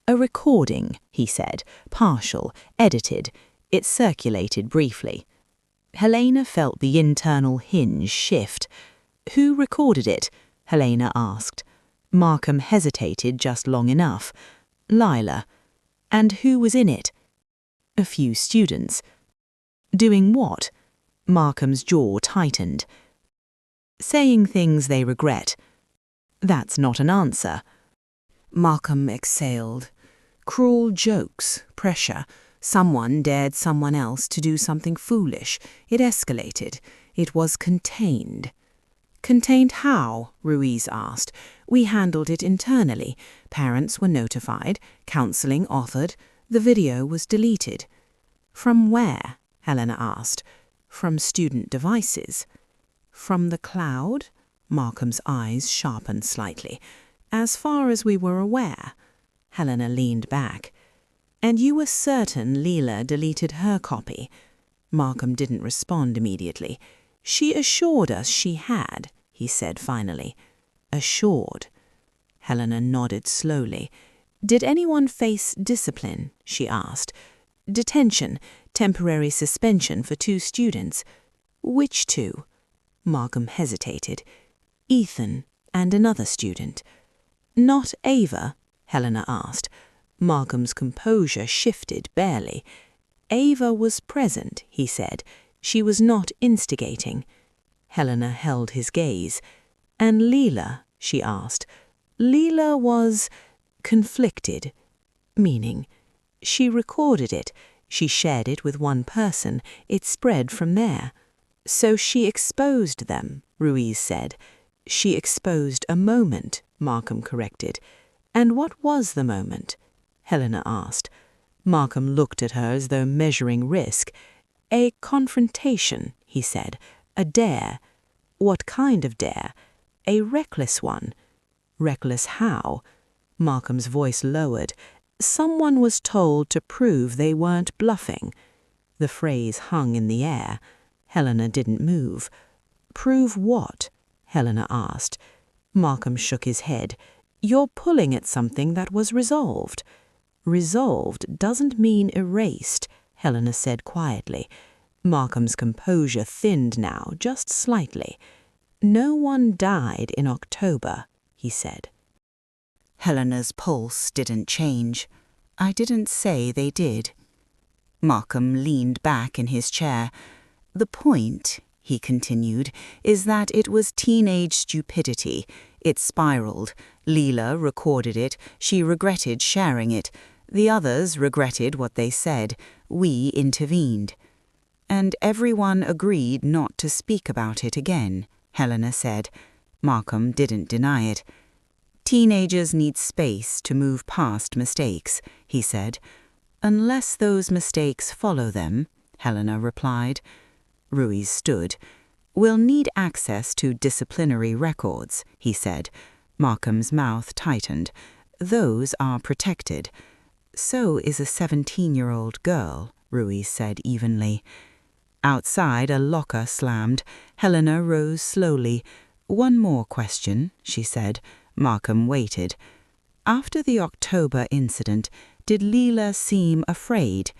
A recording, he said, partial, edited. It circulated briefly. Helena felt the internal hinge shift. Who recorded it? Helena asked. Markham hesitated just long enough. Lila. And who was in it? A few students. Doing what? Markham's jaw tightened. Saying things they regret. That's not an answer. Markham exhaled. Cruel jokes, pressure. Someone dared someone else to do something foolish. It escalated. It was contained. Contained how? Ruiz asked. We handled it internally. Parents were notified. Counselling offered. The video was deleted. From where? Helena asked. From student devices. From the cloud? Markham's eyes sharpened slightly. As far as we were aware. Helena leaned back. And you were certain Lila deleted her copy? Markham didn't respond immediately. She assured us she had, he said finally. Assured. Helena nodded slowly. Did anyone face discipline? She asked. Detention, temporary suspension for 2 students. Which 2? Markham hesitated. Ethan and another student. Not Ava? Helena asked. Markham's composure shifted barely. Ava was present, he said. She was not instigating. Helena held his gaze. And Lila? She asked. Lila was conflicted. Meaning, she recorded it. She shared it with one person. It spread from there. So she exposed them, Ruiz said. She exposed a moment, Markham corrected. And what was the moment? Helena asked. Markham looked at her as though measuring risk. A confrontation, he said. A dare. What kind of dare? A reckless one. Reckless how? Markham's voice lowered. Someone was told to prove they weren't bluffing. The phrase hung in the air. Helena didn't move. Prove what? Helena asked. Markham shook his head. You're pulling at something that was resolved. Resolved doesn't mean erased, Helena said quietly. Markham's composure thinned now, just slightly. No one died in October, he said. Helena's pulse didn't change. I didn't say they did. Markham leaned back in his chair. The point, he continued, is that it was teenage stupidity. It spiraled. Lila recorded it. She regretted sharing it. The others regretted what they said. We intervened. And everyone agreed not to speak about it again, Helena said. Markham didn't deny it. Teenagers need space to move past mistakes, he said. Unless those mistakes follow them, Helena replied. Ruiz stood. We'll need access to disciplinary records, he said. Markham's mouth tightened. Those are protected. So is a 17-year-old girl, Ruiz said evenly. Outside, a locker slammed. Helena rose slowly. One more question, she said. Markham waited. After the October incident, did Lila seem afraid?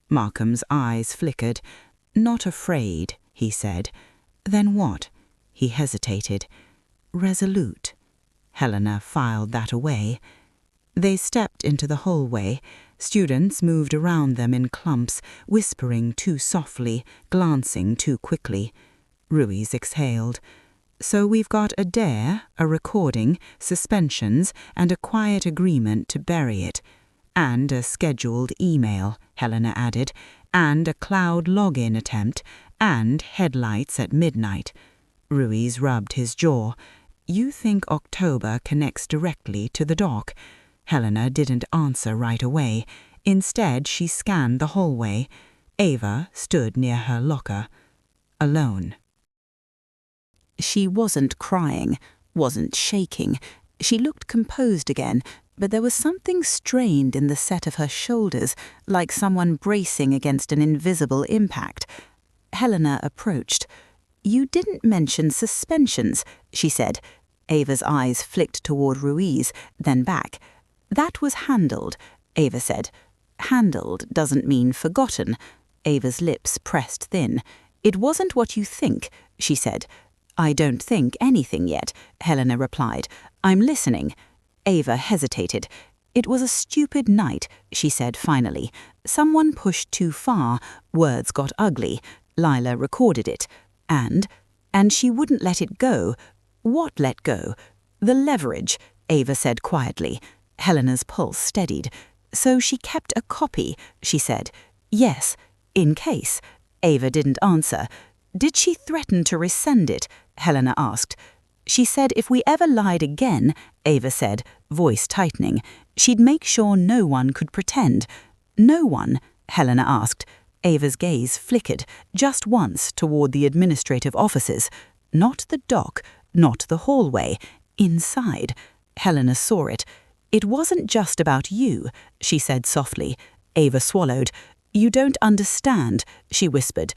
Markham's eyes flickered. Not afraid, he said. Then what? He hesitated. Resolute. Helena filed that away. They stepped into the hallway. Students moved around them in clumps, whispering too softly, glancing too quickly. Ruiz exhaled. So we've got a dare, a recording, suspensions, and a quiet agreement to bury it. And a scheduled email, Helena added, and a cloud login attempt, and headlights at midnight. Ruiz rubbed his jaw. You think October connects directly to the dock? Helena didn't answer right away. Instead, she scanned the hallway. Ava stood near her locker, alone. She wasn't crying, wasn't shaking. She looked composed again, but there was something strained in the set of her shoulders, like someone bracing against an invisible impact. Helena approached. You didn't mention suspensions, she said. Ava's eyes flicked toward Ruiz, then back. That was handled, Ava said. Handled doesn't mean forgotten. Ava's lips pressed thin. It wasn't what you think, she said. I don't think anything yet, Helena replied. I'm listening. Ava hesitated. It was a stupid night, she said finally. Someone pushed too far. Words got ugly. Lila recorded it. And she wouldn't let it go. What let go? The leverage, Ava said quietly. Helena's pulse steadied. So she kept a copy, she said. Yes, in case. Ava didn't answer. Did she threaten to resend it? Helena asked. She said if we ever lied again, Ava said, voice tightening, she'd make sure no one could pretend. No one? Helena asked. Ava's gaze flickered, just once toward the administrative offices. Not the dock, not the hallway. Inside. Helena saw it. It wasn't just about you, she said softly. Ava swallowed. You don't understand, she whispered.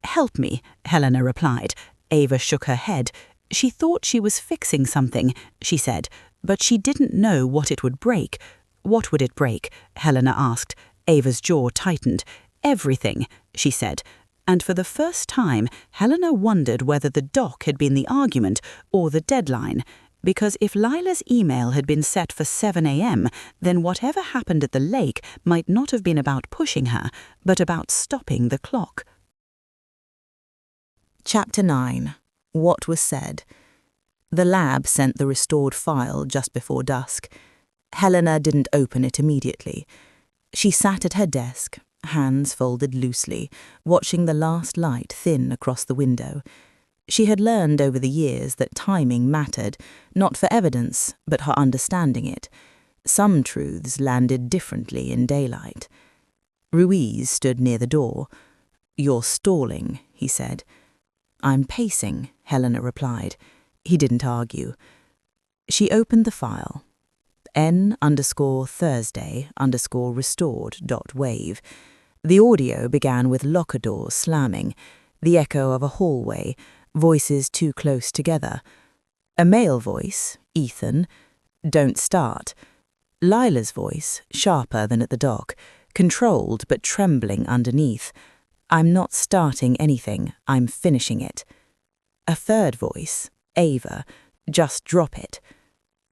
Help me, Helena replied. Ava shook her head. She thought she was fixing something, she said, but she didn't know what it would break. What would it break? Helena asked. Ava's jaw tightened. Everything, she said. And for the first time, Helena wondered whether the dock had been the argument or the deadline. Because if Lila's email had been set for 7 a.m., then whatever happened at the lake might not have been about pushing her, but about stopping the clock. Chapter 9. What was said. The lab sent the restored file just before dusk. Helena didn't open it immediately. She sat at her desk, hands folded loosely, watching the last light thin across the window. She had learned over the years that timing mattered, not for evidence, but for understanding it. Some truths landed differently in daylight. Ruiz stood near the door. "You're stalling," he said. "I'm pacing," Helena replied. He didn't argue. She opened the file. n_Thursday_restored.wave. The audio began with locker doors slamming, the echo of a hallway, voices too close together. A male voice, Ethan, "Don't start." Lila's voice, sharper than at the dock, controlled but trembling underneath. "I'm not starting anything, I'm finishing it." A third voice, Ava, "Just drop it."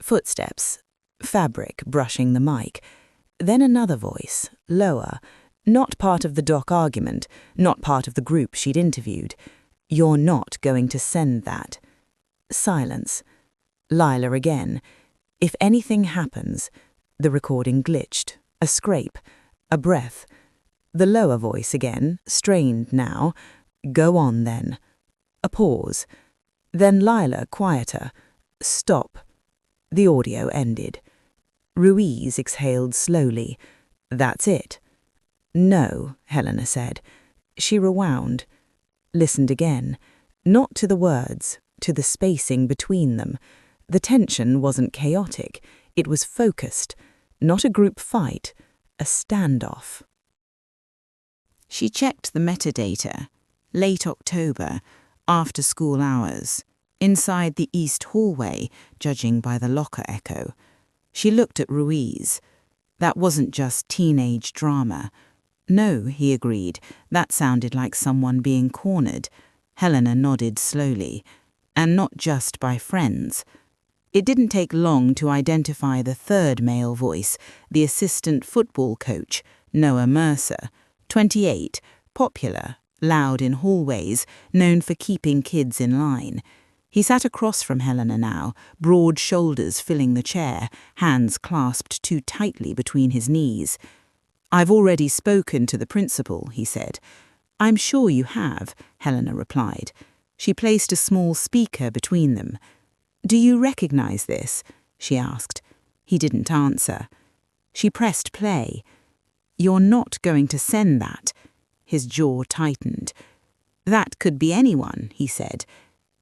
Footsteps, fabric brushing the mic. Then another voice, lower, not part of the dock argument, not part of the group she'd interviewed. "You're not going to send that." Silence. Lila again. "If anything happens..." The recording glitched. A scrape. A breath. The lower voice again, strained now. "Go on then." A pause. Then Lila quieter. "Stop." The audio ended. Ruiz exhaled slowly. "That's it." "No," Helena said. She rewound. Listened again. Not to the words, to the spacing between them. The tension wasn't chaotic. It was focused. Not a group fight. A standoff. She checked the metadata. Late October, after school hours. Inside the east hallway, judging by the locker echo. She looked at Ruiz. That wasn't just teenage drama. No, he agreed. That sounded like someone being cornered. Helena nodded slowly. And not just by friends. It didn't take long to identify the third male voice, the assistant football coach, Noah Mercer. 28, popular, loud in hallways, known for keeping kids in line. He sat across from Helena now, broad shoulders filling the chair, hands clasped too tightly between his knees. "I've already spoken to the principal," he said. "I'm sure you have," Helena replied. She placed a small speaker between them. "Do you recognize this?" she asked. He didn't answer. She pressed play. "You're not going to send that." His jaw tightened. "That could be anyone," he said.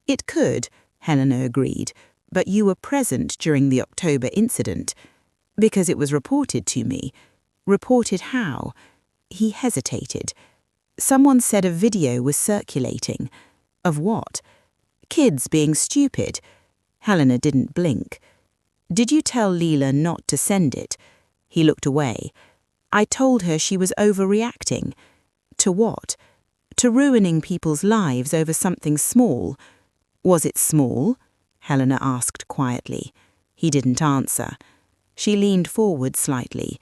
"It could," Helena agreed, "but you were present during the October incident." "Because it was reported to me." "Reported how?" He hesitated. "Someone said a video was circulating." "Of what?" "Kids being stupid." Helena didn't blink. "Did you tell Lila not to send it?" He looked away. "I told her she was overreacting." "To what?" "To ruining people's lives over something small." "Was it small?" Helena asked quietly. He didn't answer. She leaned forward slightly.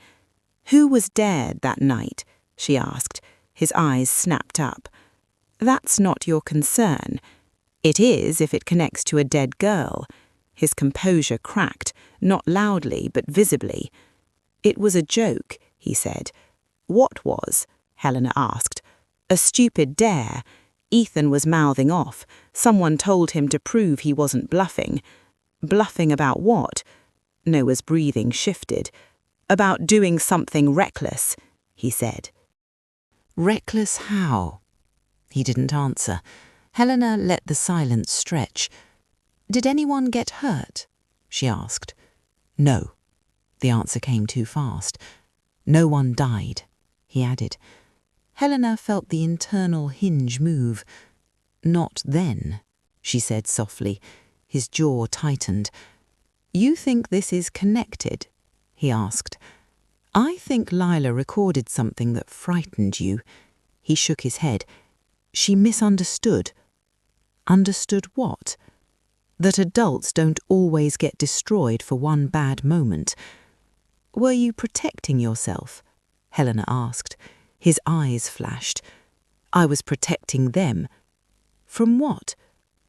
"Who was dared that night?" she asked. His eyes snapped up. "That's not your concern." "It is if it connects to a dead girl." His composure cracked, not loudly but visibly. "It was a joke," he said. "What was?" Helena asked. "A stupid dare." Ethan was mouthing off. Someone told him to prove he wasn't bluffing. "Bluffing about what?" Noah's breathing shifted. "About doing something reckless," he said. "Reckless how?" He didn't answer. Helena let the silence stretch. "Did anyone get hurt?" she asked. "No." The answer came too fast. "No one died," he added. Helena felt the internal hinge move. "Not then," she said softly. His jaw tightened. "You think this is connected?" he asked. "I think Lila recorded something that frightened you." He shook his head. "She misunderstood." "Understood what?" "That adults don't always get destroyed for one bad moment." "Were you protecting yourself?" Helena asked. His eyes flashed. "I was protecting them." "From what?"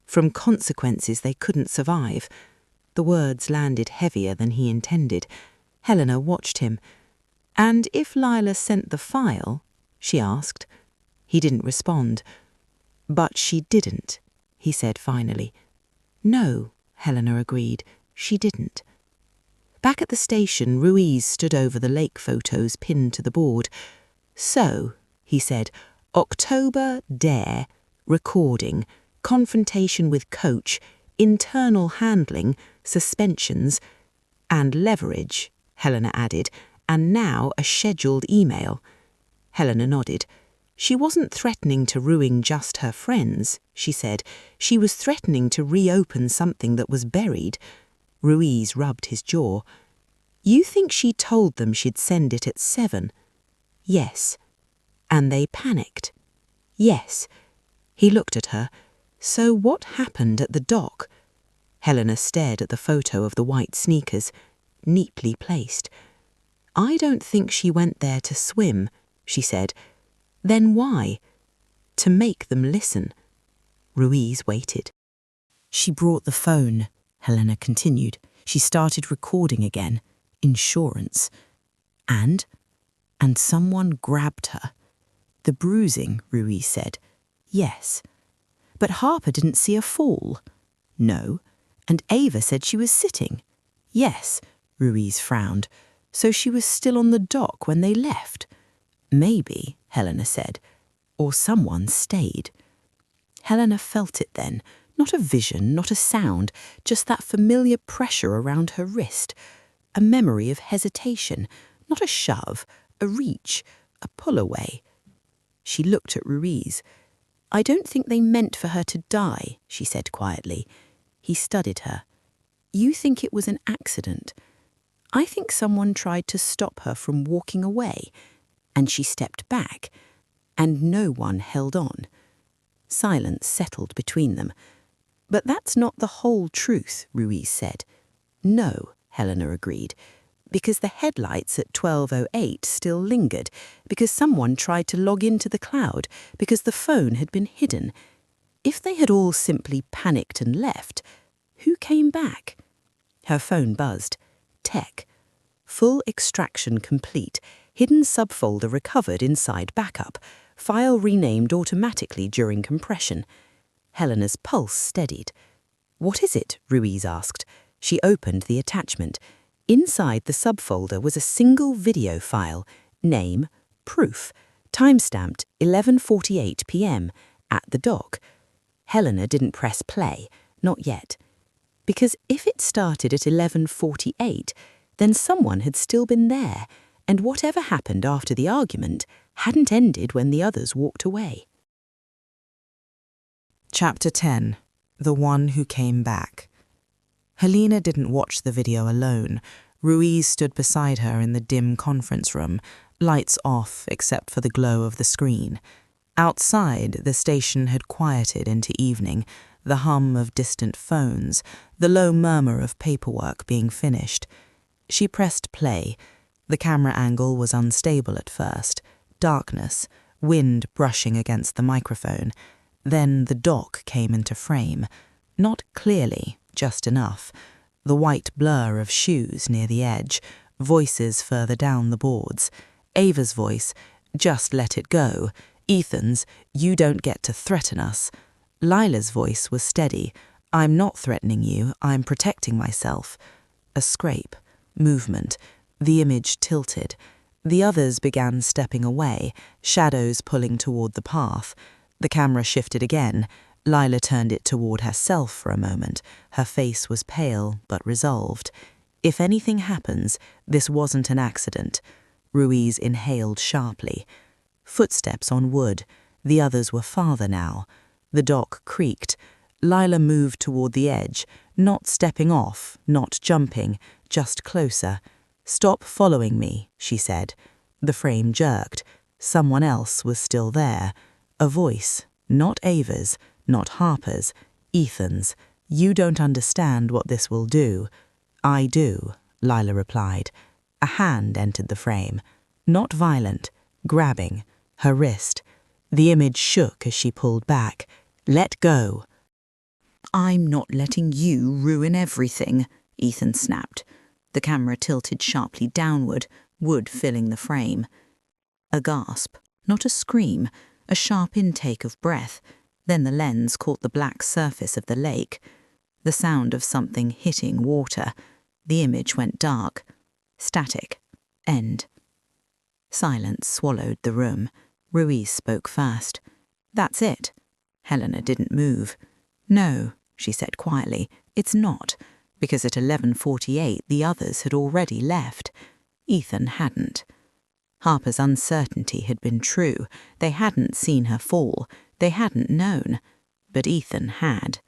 "From consequences they couldn't survive." The words landed heavier than he intended. Helena watched him. "And if Lila sent the file?" she asked. He didn't respond. "But she didn't," he said finally. "No," Helena agreed, "she didn't." Back at the station, Ruiz stood over the lake photos pinned to the board. "So," he said, "October, Dare, recording, confrontation with coach, internal handling, suspensions, and leverage," Helena added, "and now a scheduled email." Helena nodded. "She wasn't threatening to ruin just her friends," she said. "She was threatening to reopen something that was buried." Ruiz rubbed his jaw. "You think she told them she'd send it at 7? "Yes." "And they panicked?" "Yes." He looked at her. "So what happened at the dock?" Helena stared at the photo of the white sneakers, neatly placed. "I don't think she went there to swim," she said. "Then why?" "To make them listen." Ruiz waited. "She brought the phone," Helena continued. "She started recording again. Insurance. And someone grabbed her." "The bruising," Ruiz said. "Yes." "But Harper didn't see a fall." "No." "And Ava said she was sitting." "Yes." Ruiz frowned. "So she was still on the dock when they left." "Maybe," Helena said. "Or someone stayed." Helena felt it then. Not a vision, not a sound, just that familiar pressure around her wrist. A memory of hesitation, not a shove, a reach, a pull away. She looked at Ruiz. "I don't think they meant for her to die," she said quietly. He studied her. "You think it was an accident. I think someone tried to stop her from walking away, and she stepped back, and no one held on." Silence settled between them. "But that's not the whole truth," Ruiz said. "No," Helena agreed, "because the headlights at 12:08 still lingered, because someone tried to log into the cloud, because the phone had been hidden. If they had all simply panicked and left, who came back?" Her phone buzzed. Tech. Full extraction complete. Hidden subfolder recovered inside backup. File renamed automatically during compression. Helena's pulse steadied. "What is it?" Ruiz asked. She opened the attachment. Inside the subfolder was a single video file. Name, proof, timestamped 11:48 p.m. at the dock. Helena didn't press play, not yet. Because if it started at 11:48, then someone had still been there, and whatever happened after the argument hadn't ended when the others walked away. Chapter 10. The One Who Came Back. Helena didn't watch the video alone. Ruiz stood beside her in the dim conference room, lights off except for the glow of the screen. Outside, the station had quieted into evening, the hum of distant phones, the low murmur of paperwork being finished. She pressed play. The camera angle was unstable at first. Darkness, wind brushing against the microphone. Then the dock came into frame. Not clearly, just enough. The white blur of shoes near the edge, voices further down the boards. Ava's voice, "Just let it go." Ethan's, "You don't get to threaten us." Lila's voice was steady. "I'm not threatening you, I'm protecting myself." A scrape, movement. The image tilted. The others began stepping away, shadows pulling toward the path. The camera shifted again. Lila turned it toward herself for a moment. Her face was pale but resolved. If anything happens, this wasn't an accident. Ruiz inhaled sharply. Footsteps on wood. The others were farther now. The dock creaked. Lila moved toward the edge, not stepping off, not jumping, just closer. "Stop following me," she said. The frame jerked. Someone else was still there. A voice, not Ava's, not Harper's, Ethan's. "You don't understand what this will do." "I do," Lila replied. A hand entered the frame. Not violent, grabbing, her wrist. The image shook as she pulled back. "Let go." "I'm not letting you ruin everything," Ethan snapped. The camera tilted sharply downward, wood filling the frame. A gasp, not a scream, a sharp intake of breath. Then the lens caught the black surface of the lake. The sound of something hitting water. The image went dark. Static. End. Silence swallowed the room. Ruiz spoke first. "That's it." Helena didn't move. "No," she said quietly, "it's not, because at 11:48 the others had already left. Ethan hadn't." Harper's uncertainty had been true. They hadn't seen her fall. They hadn't known. But Ethan had.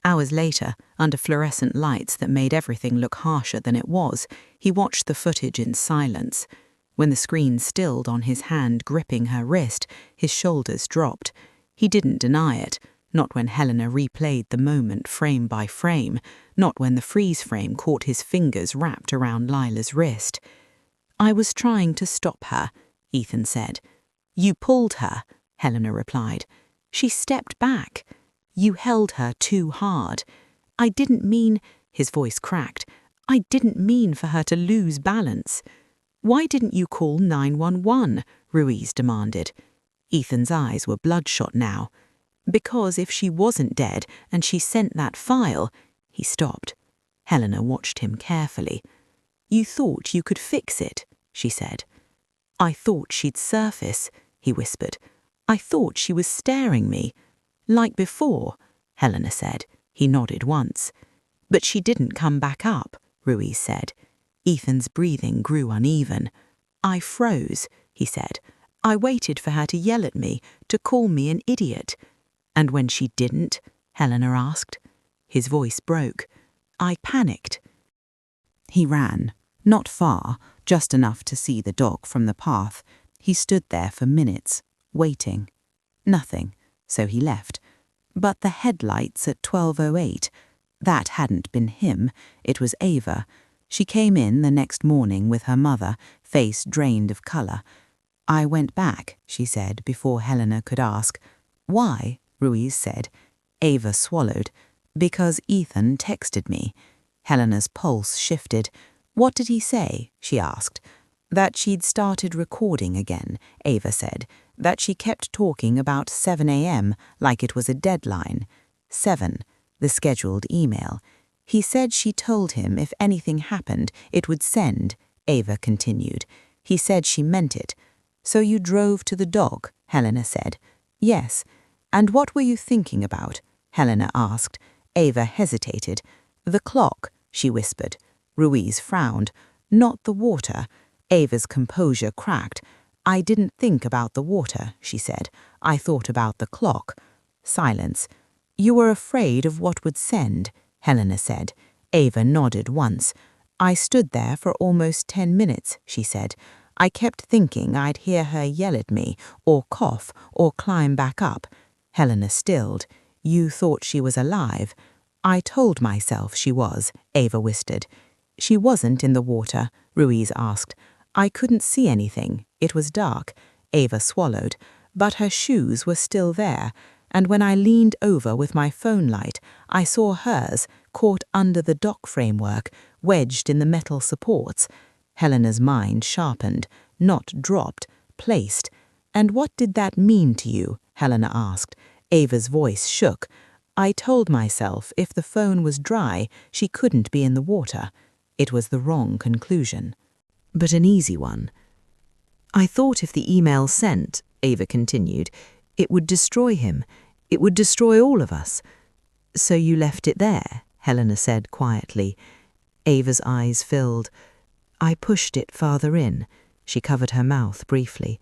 Hours later, under fluorescent lights that made everything look harsher than it was, he watched the footage in silence. When the screen stilled on his hand gripping her wrist, his shoulders dropped. He didn't deny it, not when Helena replayed the moment frame by frame, not when the freeze frame caught his fingers wrapped around Lila's wrist. "I was trying to stop her," Ethan said. "You pulled her," Helena replied. "She stepped back. You held her too hard. I didn't mean," his voice cracked, "I didn't mean for her to lose balance." "Why didn't you call 911? Ruiz demanded. Ethan's eyes were bloodshot now. "Because if she wasn't dead and she sent that file—" He stopped. Helena watched him carefully. "You thought you could fix it," she said. "I thought she'd surface," he whispered. "I thought she was staring me." "Like before," Helena said. He nodded once. "But she didn't come back up," Ruiz said. Ethan's breathing grew uneven. "I froze," he said. "I waited for her to yell at me, to call me an idiot." "And when she didn't?" Helena asked. His voice broke. "I panicked." He ran. Not far, just enough to see the dock from the path. He stood there for minutes, waiting. Nothing, so he left. But the headlights at 12:08, that hadn't been him, it was Ava. She came in the next morning with her mother, face drained of colour. "I went back," she said, before Helena could ask. "Why?" Ruiz said. Ava swallowed. "Because Ethan texted me." Helena's pulse shifted. "What did he say?" she asked. "That she'd started recording again," Ava said. "That she kept talking about 7 a.m. like it was a deadline. 7, the scheduled email. He said she told him if anything happened, it would send," Ava continued. "He said she meant it." "So you drove to the dock?" Helena said. "Yes." "And what were you thinking about?" Helena asked. Ava hesitated. "The clock," she whispered. Ruiz frowned. "Not the water." Ava's composure cracked. "I didn't think about the water," she said. "I thought about the clock." Silence. "You were afraid of what would send," Helena said. Ava nodded once. "I stood there for almost 10 minutes, she said. I kept thinking I'd hear her yell at me, or cough, or climb back up." Helena stilled. "You thought she was alive?" "I told myself she was," Ava whispered. "She wasn't in the water?" Ruiz asked. "I couldn't see anything. It was dark." Ava swallowed. "But her shoes were still there, and when I leaned over with my phone light, I saw hers, caught under the dock framework, wedged in the metal supports." Helena's mind sharpened, not dropped, placed. "And what did that mean to you?" Helena asked. Ava's voice shook. "I told myself if the phone was dry, she couldn't be in the water." It was the wrong conclusion, but an easy one. "I thought if the email sent," Ava continued, "it would destroy him. It would destroy all of us. So you left it there, Helena said quietly. Ava's eyes filled. I pushed it farther in. She covered her mouth briefly.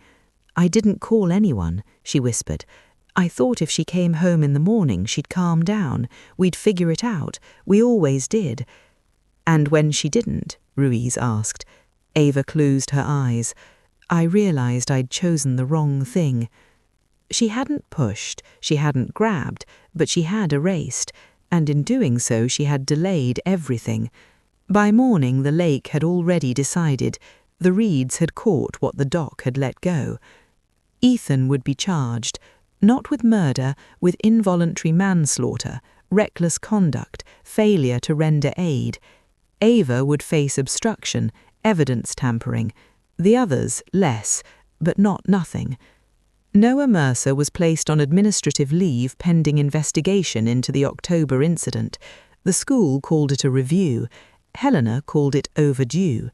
I didn't call anyone, she whispered. I thought if she came home in the morning, she'd calm down. We'd figure it out. We always did. And when she didn't, Ruiz asked. Ava closed her eyes. I realized I'd chosen the wrong thing. She hadn't pushed, she hadn't grabbed, but she had erased, and in doing so she had delayed everything. By morning the lake had already decided. The reeds had caught what the dock had let go. Ethan would be charged, not with murder, with involuntary manslaughter, reckless conduct, failure to render aid. Ava would face obstruction, evidence tampering. The others less, but not nothing. Noah Mercer was placed on administrative leave pending investigation into the October incident. The school called it a review. Helena called it overdue.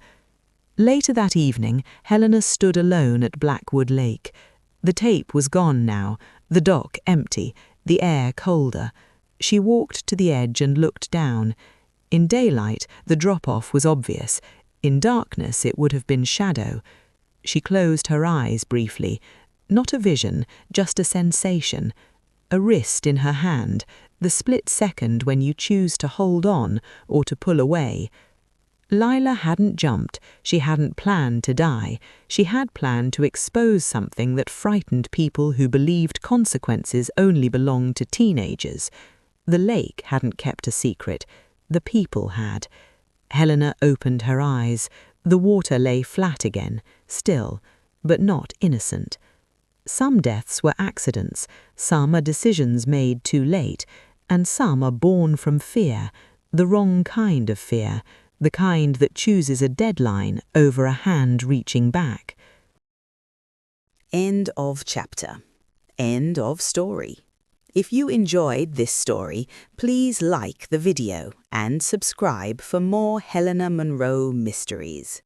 Later that evening, Helena stood alone at Blackwood Lake. The tape was gone now, the dock empty, the air colder. She walked to the edge and looked down. In daylight, the drop-off was obvious. In darkness, it would have been shadow. She closed her eyes briefly. Not a vision, just a sensation. A wrist in her hand, the split second when you choose to hold on or to pull away. Lila hadn't jumped. She hadn't planned to die. She had planned to expose something that frightened people who believed consequences only belonged to teenagers. The lake hadn't kept a secret. The people had. Helena opened her eyes. The water lay flat again, still, but not innocent. Some deaths were accidents, some are decisions made too late, and some are born from fear, the wrong kind of fear, the kind that chooses a deadline over a hand reaching back. End of chapter. End of story. If you enjoyed this story, please like the video and subscribe for more Helena Monroe mysteries.